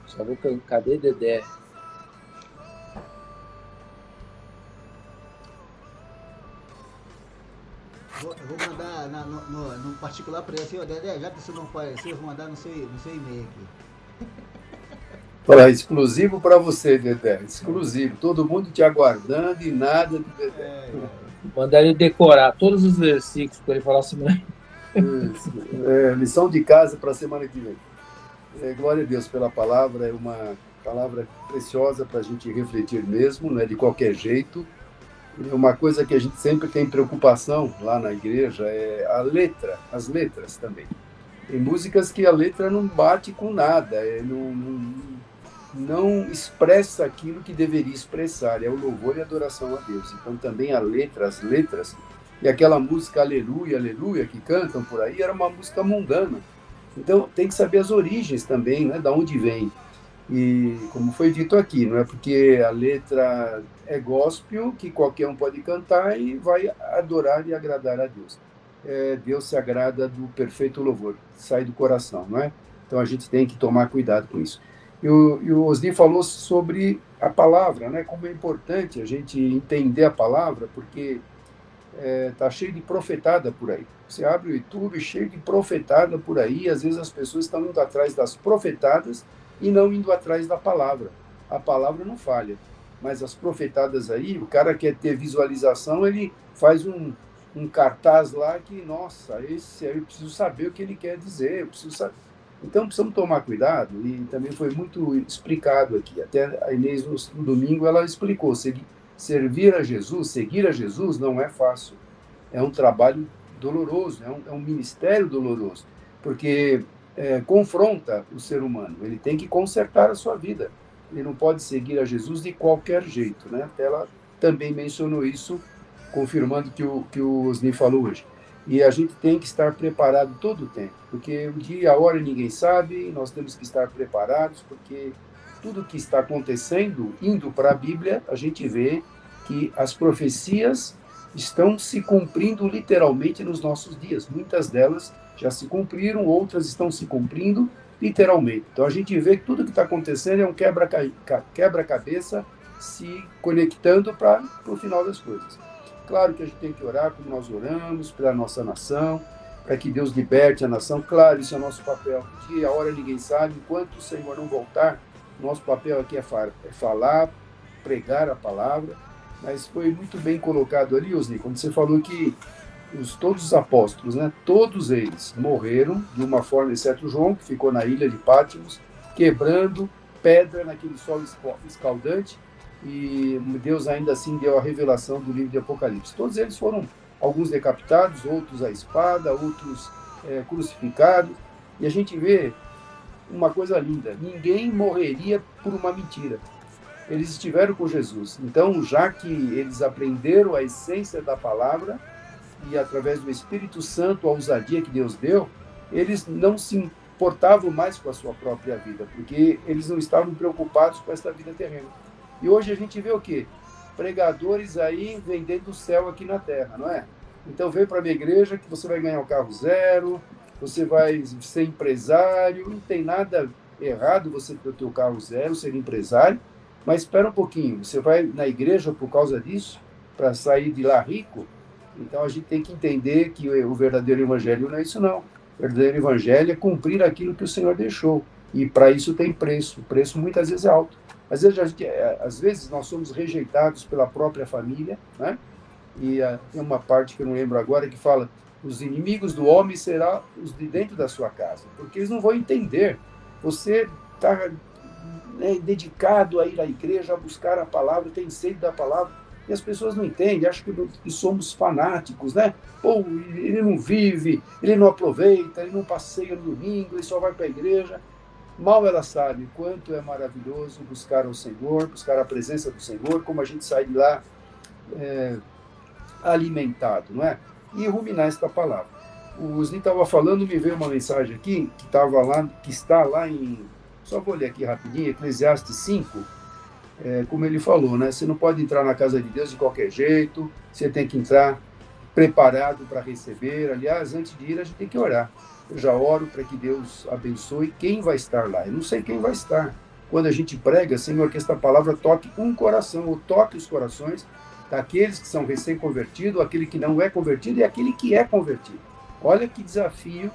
Speaker 1: Só vou perguntar, cadê Dedé?
Speaker 2: Eu vou mandar no particular para ele assim, ó, Dedé, já que você não apareceu, eu vou mandar no seu e-mail aqui.
Speaker 3: Olha, exclusivo para você, Dedé. Exclusivo. Todo mundo te aguardando e nada de Dedé.
Speaker 1: Mandar ele decorar todos os versículos para ele falar assim,
Speaker 3: Isso. Lição de casa para a semana que vem. Glória a Deus pela palavra. É uma palavra preciosa para a gente refletir mesmo, não é de qualquer jeito. E uma coisa que a gente sempre tem preocupação lá na igreja é a letra, as letras também. Tem músicas que a letra não bate com nada, não expressa aquilo que deveria expressar, é o louvor e a adoração a Deus. Então também a letra, as letras, e aquela música Aleluia, Aleluia, que cantam por aí, era uma música mundana. Então tem que saber as origens também, né, da onde vem. E como foi dito aqui, não é porque a letra é gospel que qualquer um pode cantar e vai adorar e agradar a Deus. Deus se agrada do perfeito louvor, sai do coração, não é? Então a gente tem que tomar cuidado com isso. E o Osni falou sobre a palavra, né? Como é importante a gente entender a palavra, porque tá cheio de profetada por aí. Você abre o YouTube, cheio de profetada por aí, e às vezes as pessoas estão indo atrás das profetadas e não indo atrás da palavra. A palavra não falha, mas as profetadas aí, o cara quer ter visualização, ele faz um cartaz lá que, nossa, esse aí eu preciso saber o que ele quer dizer, eu preciso saber. Então, precisamos tomar cuidado, e também foi muito explicado aqui. Até a Inês, no domingo, ela explicou, servir a Jesus, seguir a Jesus não é fácil. É um trabalho doloroso, é um ministério doloroso, porque confronta o ser humano. Ele tem que consertar a sua vida. Ele não pode seguir a Jesus de qualquer jeito, né? Até ela também mencionou isso, confirmando que o Osni falou hoje. E a gente tem que estar preparado todo o tempo, porque o dia, a hora ninguém sabe, nós temos que estar preparados, porque tudo que está acontecendo, indo para a Bíblia, a gente vê que as profecias estão se cumprindo literalmente nos nossos dias. Muitas delas já se cumpriram, outras estão se cumprindo literalmente. Então a gente vê que tudo que está acontecendo é um quebra-cabeça se conectando para o final das coisas. Claro que a gente tem que orar como nós oramos, pela nossa nação, para que Deus liberte a nação. Claro, isso é nosso papel. A hora ninguém sabe, enquanto o Senhor não voltar, nosso papel aqui é falar, pregar a palavra. Mas foi muito bem colocado ali, Osni, quando você falou que todos os apóstolos, né, todos eles morreram de uma forma, exceto João, que ficou na ilha de Patmos, quebrando pedra naquele sol escaldante, e Deus ainda assim deu a revelação do livro de Apocalipse. Todos eles foram, alguns decapitados, outros à espada, outros crucificados, e a gente vê uma coisa linda: ninguém morreria por uma mentira. Eles estiveram com Jesus. Então, já que eles aprenderam a essência da palavra e através do Espírito Santo, a ousadia que Deus deu, eles não se importavam mais com a sua própria vida, porque eles não estavam preocupados com essa vida terrena. E hoje a gente vê o quê? Pregadores aí vendendo o céu aqui na terra, não é? Então, vem para a minha igreja que você vai ganhar o carro zero, você vai ser empresário, não tem nada errado você ter o teu carro zero, ser empresário, mas espera um pouquinho, você vai na igreja por causa disso, para sair de lá rico? Então a gente tem que entender que o verdadeiro evangelho não é isso, não. O verdadeiro evangelho é cumprir aquilo que o Senhor deixou. E para isso tem preço. O preço muitas vezes é alto. Às vezes nós somos rejeitados pela própria família, né? E tem uma parte que eu não lembro agora que fala: os inimigos do homem serão os de dentro da sua casa, porque eles não vão entender. Você está, né, dedicado a ir à igreja, a buscar a palavra, tem sede da palavra, e as pessoas não entendem, acham que somos fanáticos, né? Pô, ele não vive, ele não aproveita, ele não passeia no domingo, ele só vai para a igreja. Mal ela sabe quanto é maravilhoso buscar o Senhor, buscar a presença do Senhor, como a gente sai de lá alimentado, não é? E ruminar esta palavra. O Osni estava falando, me veio uma mensagem aqui, que está lá em, só vou ler aqui rapidinho, Eclesiastes 5, como ele falou, né? Você não pode entrar na casa de Deus de qualquer jeito, você tem que entrar preparado para receber. Aliás, antes de ir, a gente tem que orar. Eu já oro para que Deus abençoe quem vai estar lá. Eu não sei quem vai estar. Quando a gente prega, Senhor, que esta palavra toque um coração, ou toque os corações daqueles que são recém-convertidos, aquele que não é convertido e aquele que é convertido. Olha que desafio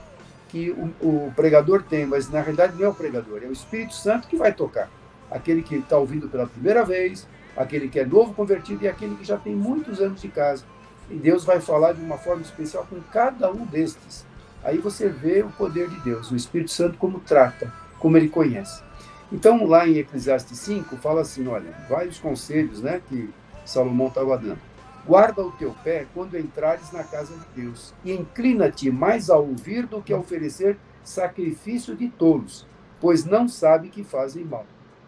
Speaker 3: que o pregador tem, mas na realidade não é o pregador, é o Espírito Santo que vai tocar. Aquele que está ouvindo pela primeira vez, aquele que é novo convertido e aquele que já tem muitos anos de casa. E Deus vai falar de uma forma especial com cada um destes. Aí você vê o poder de Deus, o Espírito Santo como trata, como ele conhece. Então, lá em Eclesiastes 5, fala assim, olha, vários conselhos, né, que Salomão estava dando. Guarda o teu pé quando entrares na casa de Deus, e inclina-te mais a ouvir do que a oferecer sacrifício de tolos, pois não sabe que fazem mal.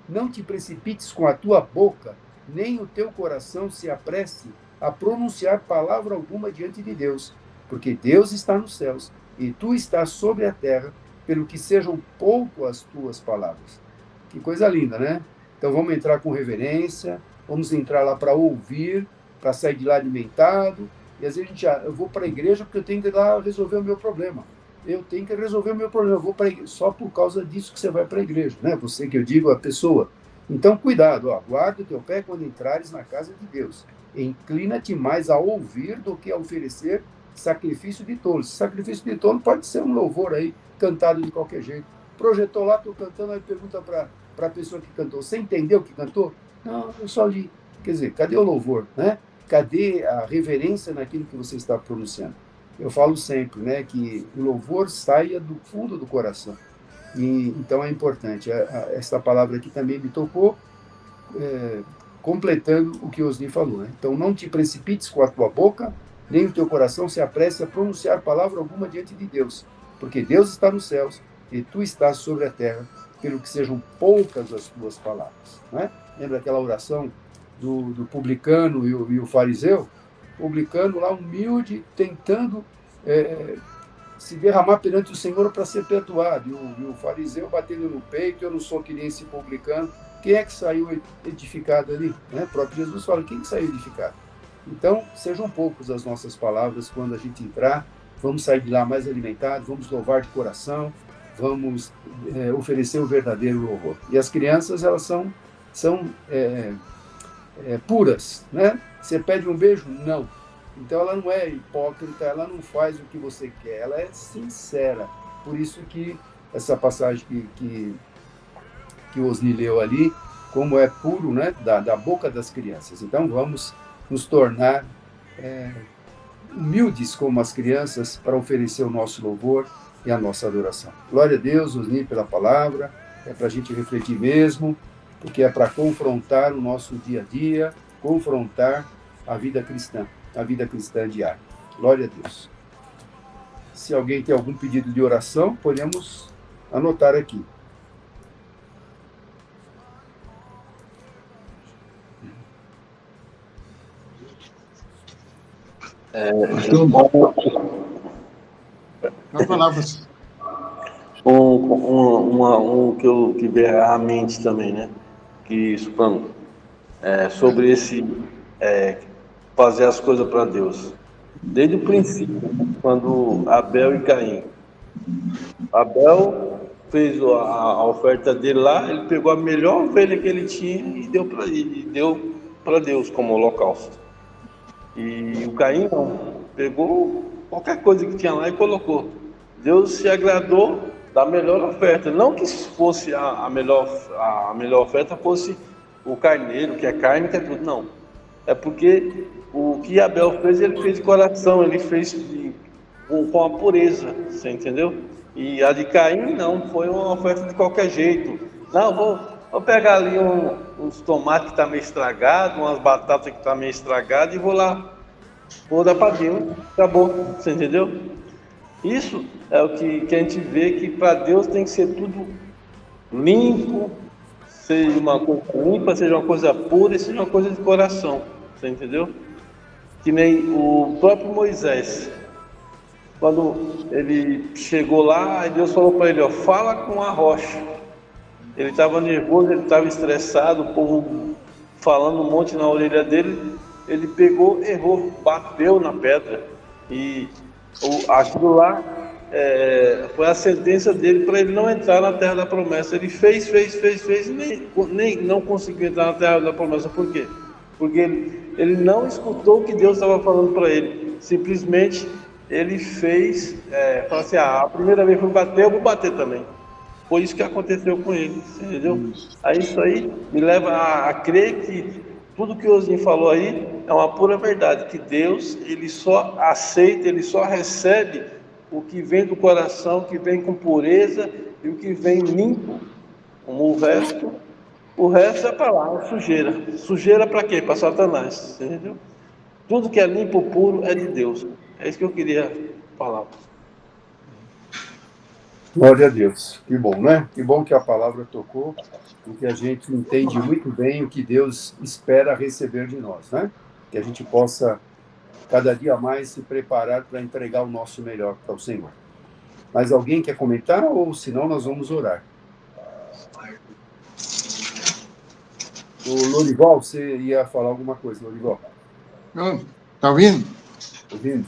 Speaker 3: Não te precipites com a tua boca, nem o teu coração se apresse a pronunciar palavra alguma diante de Deus, porque Deus está nos céus, e tu estás sobre a terra, pelo que sejam pouco as tuas palavras. Que coisa linda, né? Então vamos entrar com reverência, vamos entrar lá para ouvir, para sair de lá alimentado, e às vezes eu vou para a igreja porque eu tenho que ir lá resolver o meu problema. Eu tenho que resolver o meu problema, eu vou para a igreja, só por causa disso que você vai para a igreja, né? Você que eu digo, a pessoa. Então, cuidado, ó, guarda o teu pé quando entrares na casa de Deus. Inclina-te mais a ouvir do que a oferecer sacrifício de tolo. Sacrifício de tolo pode ser um louvor aí, cantado de qualquer jeito. Projetou lá, estou cantando, aí pergunta para a pessoa que cantou, você entendeu o que cantou? Não, eu só li. Quer dizer, cadê o louvor, né? Cadê a reverência naquilo que você está pronunciando? Eu falo sempre, né, que o louvor saia do fundo do coração. E, então é importante. Essa palavra aqui também me tocou, completando o que Osni falou, né? Então não te precipites com a tua boca, nem o teu coração se apresse a pronunciar palavra alguma diante de Deus, porque Deus está nos céus e tu estás sobre a terra, pelo que sejam poucas as tuas palavras, né? Lembra aquela oração do publicano e o fariseu? O publicano lá humilde, tentando se derramar perante o Senhor para ser perdoado, e o fariseu batendo no peito, eu não sou que nem esse publicano. Quem é que saiu edificado ali? Né? O próprio Jesus fala, quem que saiu edificado? Então, sejam poucos as nossas palavras quando a gente entrar, vamos sair de lá mais alimentados, vamos louvar de coração, vamos oferecer o verdadeiro louvor. E as crianças, elas são puras, né? Você pede um beijo? Não. Então ela não é hipócrita, ela não faz o que você quer, ela é sincera. Por isso que essa passagem que o Osni leu ali, como é puro, né? Da boca das crianças. Então vamos nos tornar humildes como as crianças para oferecer o nosso louvor e a nossa adoração. Glória a Deus, Osni, pela palavra, é para a gente refletir mesmo, porque é para confrontar o nosso dia a dia, confrontar a vida cristã diária. Glória a Deus. Se alguém tem algum pedido de oração, podemos anotar aqui.
Speaker 4: As palavras.
Speaker 5: Que veio à mente também, né? Que Supano, sobre esse fazer as coisas para Deus. Desde o princípio, quando Abel e Caim. Abel fez a oferta dele lá, ele pegou a melhor ovelha que ele tinha e deu para Deus como holocausto. E o Caim não. Pegou qualquer coisa que tinha lá e colocou. Deus se agradou da melhor oferta. Não que fosse a melhor oferta fosse o carneiro, que é carne, que é tudo. Não. É porque o que Abel fez, ele fez de coração, ele fez com a pureza, você entendeu? E a de Caim não, foi uma oferta de qualquer jeito. Não, vou pegar ali uns tomates que estão meio estragados, umas batatas que estão meio estragadas e vou dar para Deus, acabou, você entendeu? Isso é o que a gente vê, que para Deus tem que ser tudo limpo, seja uma coisa limpa, seja uma coisa pura e seja uma coisa de coração, você entendeu? Que nem o próprio Moisés, quando ele chegou lá, Deus falou para ele, fala com a rocha. Ele estava nervoso, ele estava estressado, o povo falando um monte na orelha dele, ele pegou, errou, bateu na pedra, e aquilo lá foi a sentença dele para ele não entrar na terra da promessa. Ele fez, e nem não conseguiu entrar na terra da promessa. Por quê? Porque ele não escutou o que Deus estava falando para ele, simplesmente ele fez, falou assim, a primeira vez que eu bater, eu vou bater também. Foi isso que aconteceu com ele, entendeu? Aí isso aí me leva a crer que tudo que o Osni falou aí é uma pura verdade, que Deus, ele só aceita, ele só recebe o que vem do coração, que vem com pureza e o que vem limpo, como o resto é para lá, é sujeira. Sujeira para quê? Para Satanás, entendeu? Tudo que é limpo, puro, é de Deus. É isso que eu queria falar.
Speaker 3: Glória a Deus. Que bom, né? Que bom que a palavra tocou e que a gente entende muito bem o que Deus espera receber de nós, né? Que a gente possa, cada dia mais, se preparar para entregar o nosso melhor para o Senhor. Mas alguém quer comentar ou senão nós vamos orar? O Lorival, você ia falar alguma coisa, Lorival?
Speaker 4: Não, tá ouvindo?
Speaker 3: Ouvindo?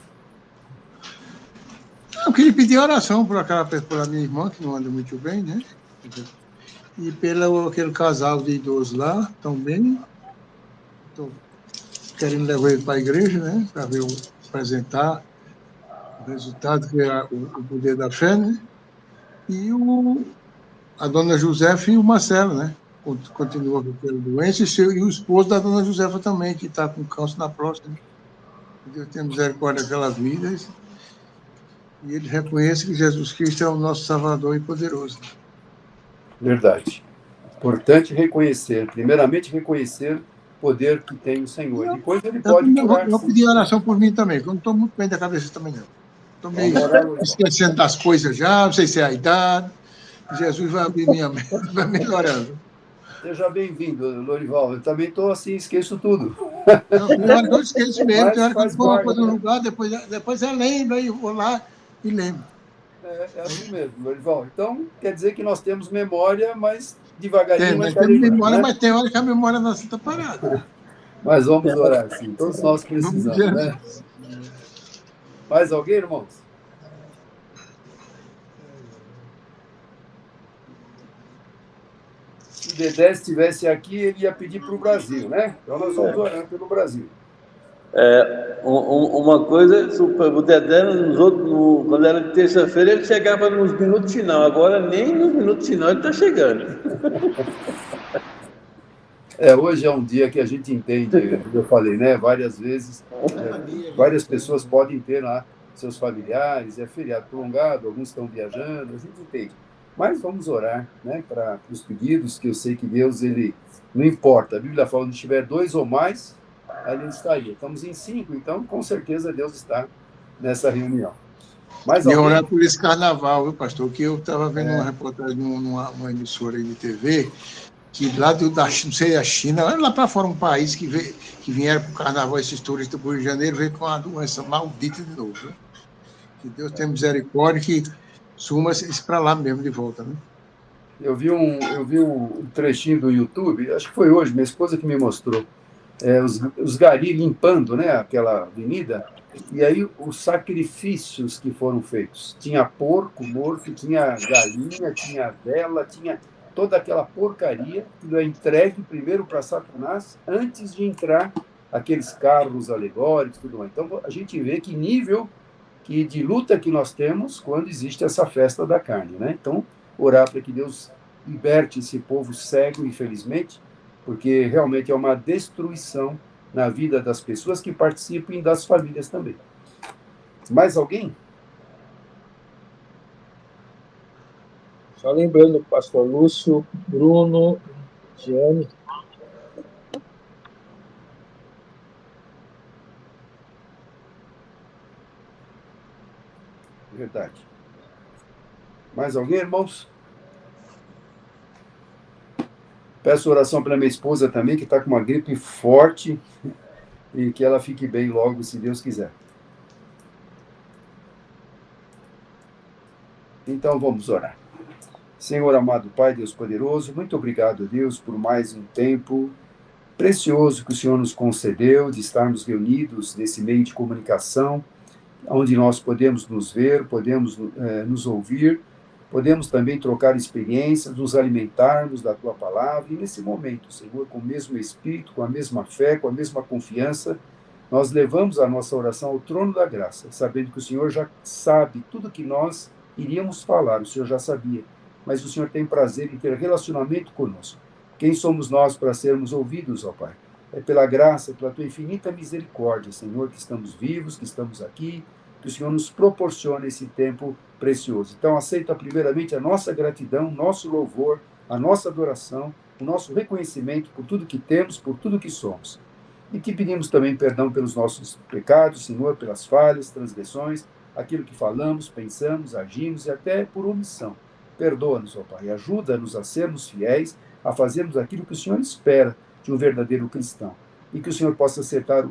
Speaker 4: Eu queria pedir oração pela minha irmã, que não anda muito bem, né? E pelo aquele casal de idosos lá, também. Estou querendo levar ele para a igreja, né? Para apresentar o resultado, que é o poder da fé, né? E a dona Josefa e o Marcelo, né? Continua com aquela doença, e o esposo da dona Josefa também, que está com câncer na próstata. Que Deus tenha misericórdia daquela vida. E ele reconhece que Jesus Cristo é o nosso Salvador e poderoso.
Speaker 3: Verdade. Importante reconhecer, primeiramente reconhecer o poder que tem o Senhor. Depois ele pode curar.
Speaker 4: Eu pedi oração por mim também, porque eu não estou muito bem da cabeça também, não. Estou meio esquecendo das coisas já, não sei se é a idade. Jesus vai abrir minha mente, vai melhorando.
Speaker 3: Seja bem-vindo, Lorival. Eu também estou assim, esqueço tudo.
Speaker 4: Não, tem hora que eu esqueço mesmo,
Speaker 3: Mas
Speaker 4: tem hora que eu
Speaker 3: faz
Speaker 4: vou uma
Speaker 3: parte,
Speaker 4: coisa no
Speaker 3: né?
Speaker 4: lugar, depois eu lembro, aí eu vou lá e lembro.
Speaker 3: É assim mesmo, Lorival. Então, quer dizer que nós temos memória, mas devagarinho, mas
Speaker 4: Nós
Speaker 3: está
Speaker 4: temos
Speaker 3: lembrando,
Speaker 4: memória,
Speaker 3: né?
Speaker 4: mas tem hora que a memória nossa está parada.
Speaker 3: Mas vamos orar, sim. Todos nós
Speaker 4: Vamos
Speaker 3: precisamos, né? Mais alguém, irmãos? Se Dedé estivesse aqui, ele ia pedir para o Brasil, né? Então nós vamos orar pelo Brasil.
Speaker 5: Uma coisa, o Dedé, quando era de terça-feira, ele chegava nos minutos final. Agora, nem nos minutos final ele está chegando.
Speaker 3: Hoje é um dia que a gente entende, como eu falei, né? Várias vezes, várias pessoas podem ter lá seus familiares, é feriado prolongado, alguns estão viajando, a gente entende. Mas vamos orar, né? Para os pedidos, que eu sei que Deus, ele não importa. A Bíblia fala, onde tiver 2 ou mais, ali está aí. Estamos em 5, então com certeza Deus está nessa reunião. Mais
Speaker 4: E
Speaker 3: alguém?
Speaker 4: orar por esse carnaval, viu, pastor? Que eu estava vendo uma reportagem numa emissora aí de TV, que lá não sei, a China, lá para fora, um país que vieram para o carnaval, esses turistas do Rio de Janeiro, veio com uma doença maldita de novo. Né? Que Deus tenha misericórdia, que suma isso para lá mesmo de volta. Né?
Speaker 3: Eu vi um trechinho do YouTube, acho que foi hoje, minha esposa que me mostrou, os gari limpando, né, aquela avenida, e aí os sacrifícios que foram feitos. Tinha porco morto, tinha galinha, tinha vela, tinha toda aquela porcaria que é entregue primeiro para Satanás antes de entrar aqueles carros alegóricos, tudo mais. Então, a gente vê que nível de luta que nós temos quando existe essa festa da carne, né? Então, orar para que Deus liberte esse povo cego, infelizmente, porque realmente é uma destruição na vida das pessoas que participam e das famílias também. Mais alguém?
Speaker 1: Só lembrando, pastor Lúcio, Bruno, Giane.
Speaker 3: Verdade. Mais alguém, irmãos? Peço oração pela minha esposa também, que está com uma gripe forte, e que ela fique bem logo, se Deus quiser. Então, vamos orar. Senhor amado Pai, Deus poderoso, muito obrigado, Deus, por mais um tempo precioso que o Senhor nos concedeu de estarmos reunidos nesse meio de comunicação, onde nós podemos nos ver, podemos nos ouvir, podemos também trocar experiências, nos alimentarmos da Tua Palavra, e nesse momento, Senhor, com o mesmo Espírito, com a mesma fé, com a mesma confiança, nós levamos a nossa oração ao trono da graça, sabendo que o Senhor já sabe tudo que nós iríamos falar, o Senhor já sabia, mas o Senhor tem prazer em ter relacionamento conosco. Quem somos nós para sermos ouvidos, ó Pai? É pela graça, pela Tua infinita misericórdia, Senhor, que estamos vivos, que estamos aqui, que o Senhor nos proporciona esse tempo precioso. Então, aceita primeiramente a nossa gratidão, nosso louvor, a nossa adoração, o nosso reconhecimento por tudo que temos, por tudo que somos. E te pedimos também perdão pelos nossos pecados, Senhor, pelas falhas, transgressões, aquilo que falamos, pensamos, agimos e até por omissão. Perdoa-nos, ó Pai, ajuda-nos a sermos fiéis, a fazermos aquilo que o Senhor espera de um verdadeiro cristão. E que o Senhor possa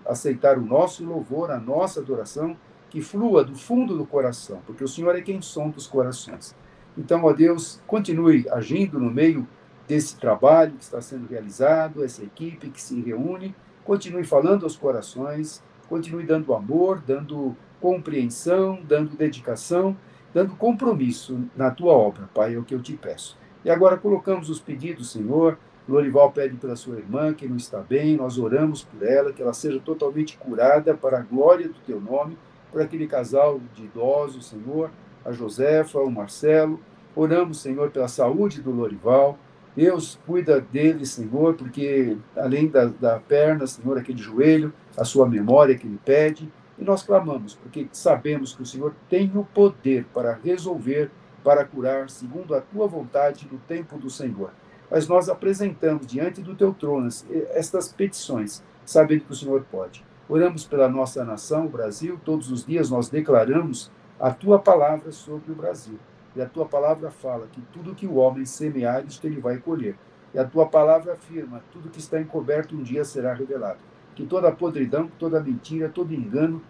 Speaker 3: aceitar o nosso louvor, a nossa adoração, que flua do fundo do coração, porque o Senhor é quem sonda os corações. Então, ó Deus, continue agindo no meio desse trabalho que está sendo realizado, essa equipe que se reúne, continue falando aos corações, continue dando amor, dando compreensão, dando dedicação, dando compromisso na Tua obra, Pai, é o que eu te peço. E agora colocamos os pedidos, Senhor. Lorival pede pela sua irmã, que não está bem, nós oramos por ela, que ela seja totalmente curada para a glória do Teu nome, por aquele casal de idosos, Senhor, a Josefa, o Marcelo. Oramos, Senhor, pela saúde do Lorival. Deus, cuida dele, Senhor, porque além da perna, Senhor, aquele joelho, a sua memória que ele pede, e nós clamamos, porque sabemos que o Senhor tem o poder para resolver, para curar, segundo a tua vontade, no tempo do Senhor. Mas nós apresentamos diante do teu trono estas petições, sabendo que o Senhor pode. Oramos pela nossa nação, o Brasil, todos os dias nós declaramos a tua palavra sobre o Brasil. E a tua palavra fala que tudo que o homem semear, isto ele vai colher. E a tua palavra afirma, tudo que está encoberto um dia será revelado. Que toda a podridão, toda a mentira, todo engano,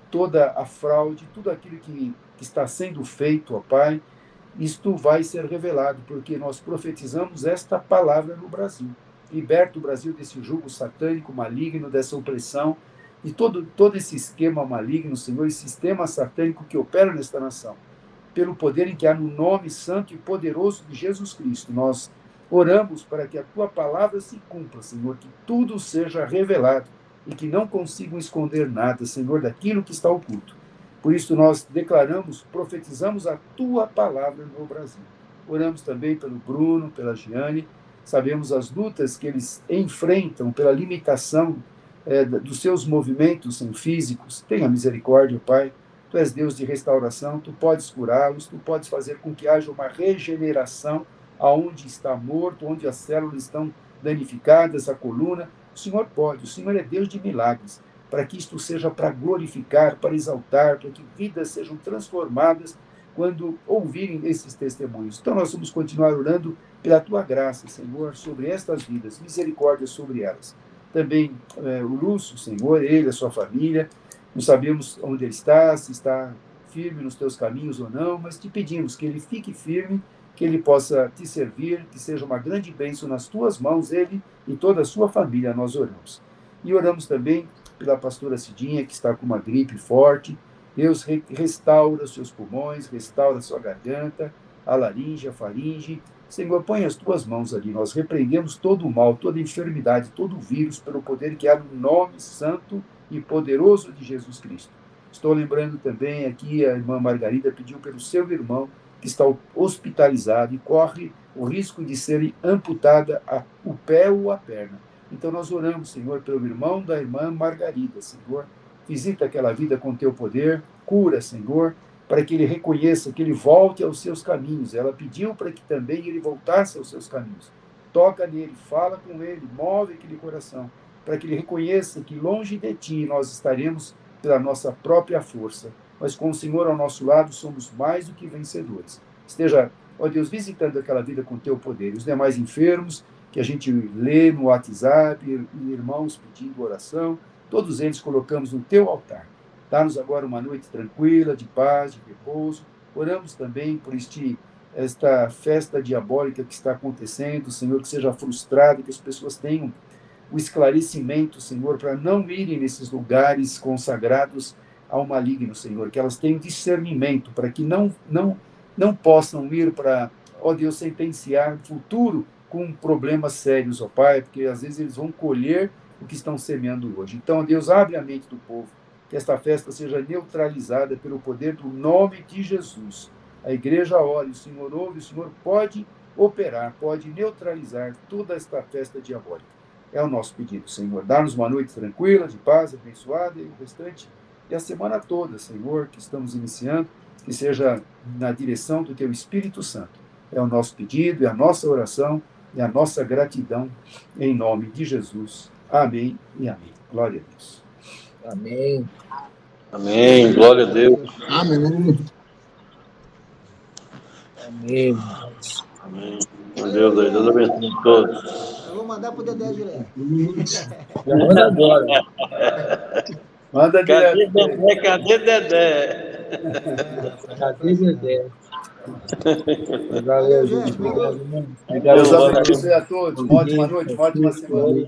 Speaker 3: toda a fraude, tudo aquilo que está sendo feito, ó Pai, isto vai ser revelado, porque nós profetizamos esta palavra no Brasil. Liberta o Brasil desse jugo satânico, maligno, dessa opressão, e todo esse esquema maligno, Senhor, esse sistema satânico que opera nesta nação. Pelo poder em que há no nome santo e poderoso de Jesus Cristo, nós oramos para que a tua palavra se cumpra, Senhor, que tudo seja revelado e que não consigam esconder nada, Senhor, daquilo que está oculto. Por isso nós declaramos, profetizamos a tua palavra no Brasil. Oramos também pelo Bruno, pela Giane, sabemos as lutas que eles enfrentam pela limitação dos seus movimentos físicos. Tenha misericórdia, Pai. Tu és Deus de restauração, tu podes curá-los, tu podes fazer com que haja uma regeneração aonde está morto, onde as células estão danificadas, a coluna. O Senhor pode, o Senhor é Deus de milagres, para que isto seja para glorificar, para exaltar, para que vidas sejam transformadas quando ouvirem esses testemunhos. Então nós vamos continuar orando pela tua graça, Senhor, sobre estas vidas, misericórdia sobre elas. Também o Lúcio, Senhor, ele, a sua família, não sabemos onde ele está, se está firme nos teus caminhos ou não, mas te pedimos que ele fique firme, que ele possa te servir, que seja uma grande bênção nas tuas mãos, ele e toda a sua família, nós oramos. E oramos também pela pastora Cidinha, que está com uma gripe forte. Deus restaura os seus pulmões, restaura a sua garganta, a laringe, a faringe. Senhor, põe as tuas mãos ali. Nós repreendemos todo o mal, toda enfermidade, todo o vírus, pelo poder que há no nome santo e poderoso de Jesus Cristo. Estou lembrando também aqui, a irmã Margarida pediu pelo seu irmão, que está hospitalizado e corre o risco de ser amputada o pé ou a perna. Então nós oramos, Senhor, pelo irmão da irmã Margarida, Senhor. Visita aquela vida com teu poder, cura, Senhor, para que ele reconheça que ele volte aos seus caminhos. Ela pediu para que também ele voltasse aos seus caminhos. Toca nele, fala com ele, move aquele coração, para que ele reconheça que longe de ti nós estaremos pela nossa própria força, mas com o Senhor ao nosso lado somos mais do que vencedores. Esteja, ó Deus, visitando aquela vida com teu poder. Os demais enfermos, que a gente lê no WhatsApp, irmãos pedindo oração, todos eles colocamos no teu altar. Dá-nos agora uma noite tranquila, de paz, de repouso. Oramos também por esta festa diabólica que está acontecendo, Senhor, que seja frustrada, que as pessoas tenham o esclarecimento, Senhor, para não irem nesses lugares consagrados ao maligno, Senhor, que elas tenham discernimento, para que não possam ir para, ó Deus, sentenciar o futuro com problemas sérios, ó Pai, porque às vezes eles vão colher o que estão semeando hoje. Então, Deus, abre a mente do povo, que esta festa seja neutralizada pelo poder do nome de Jesus. A igreja ora, o Senhor ouve, o Senhor pode operar, pode neutralizar toda esta festa diabólica. É o nosso pedido, Senhor. Dá-nos uma noite tranquila, de paz, abençoada, e o restante, e a semana toda, Senhor, que estamos iniciando, que seja na direção do Teu Espírito Santo. É o nosso pedido, é a nossa oração, é a nossa gratidão, em nome de Jesus. Amém e amém. Glória a Deus.
Speaker 1: Amém.
Speaker 5: Amém. Glória a Deus.
Speaker 4: Amém.
Speaker 1: Amém.
Speaker 5: Amém. Meu Deus, Deus abençoe a todos.
Speaker 2: Eu vou mandar pro Dedé direto.
Speaker 1: Já manda agora.
Speaker 3: Manda
Speaker 5: Cadê
Speaker 3: direto.
Speaker 5: Dedé? Cadê Dedé?
Speaker 1: Cadê Dedé?
Speaker 2: Valeu, gente.
Speaker 1: Obrigado.
Speaker 3: Deus
Speaker 1: Obrigado.
Speaker 3: abençoe a todos. Uma ótima noite, uma ótima semana.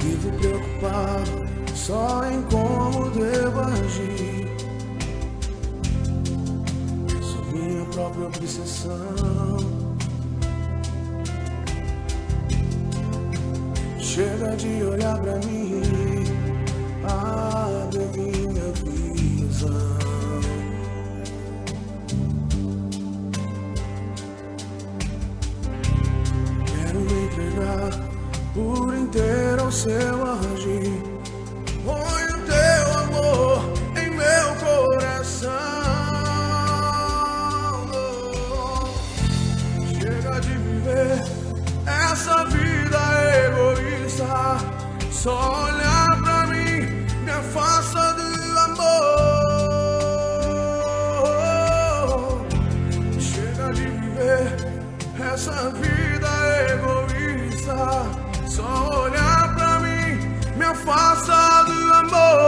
Speaker 6: Vivo preocupado só em como devo agir. Sou minha própria obsessão. Chega de olhar pra mim, abre minha visão. Quero me entregar por inteiro ao seu agir. Põe o teu amor em meu coração. Chega de viver essa vida egoísta. Só olhar pra mim me afasta do amor. Chega de viver essa vida egoísta. Só olhar pra mim me afasta do amor.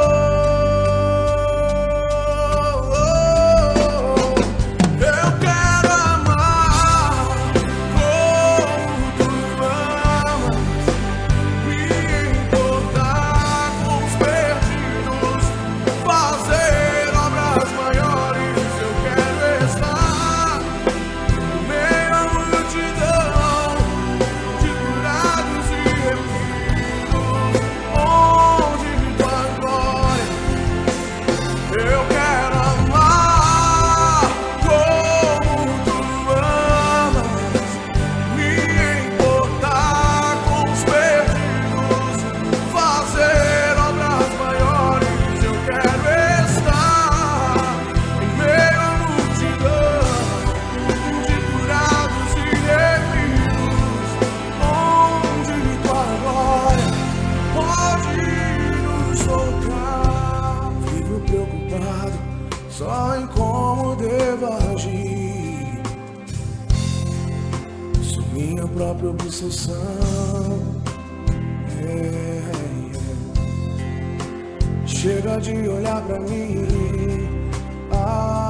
Speaker 6: Eu quero amar como tu amas, me importar com os perdidos, fazer obras maiores. Eu quero estar no meio da multidão de curados e remidos, onde tua glória. Eu quero amar como tu amas, me importar com os perdidos, fazer obras maiores. Eu quero estar em meio à multidão de curados e remidos, onde tua glória pode nos tocar. Vivo preocupado só em como devo agir. Sou minha própria obsessão. Chega de olhar pra mim. Ah,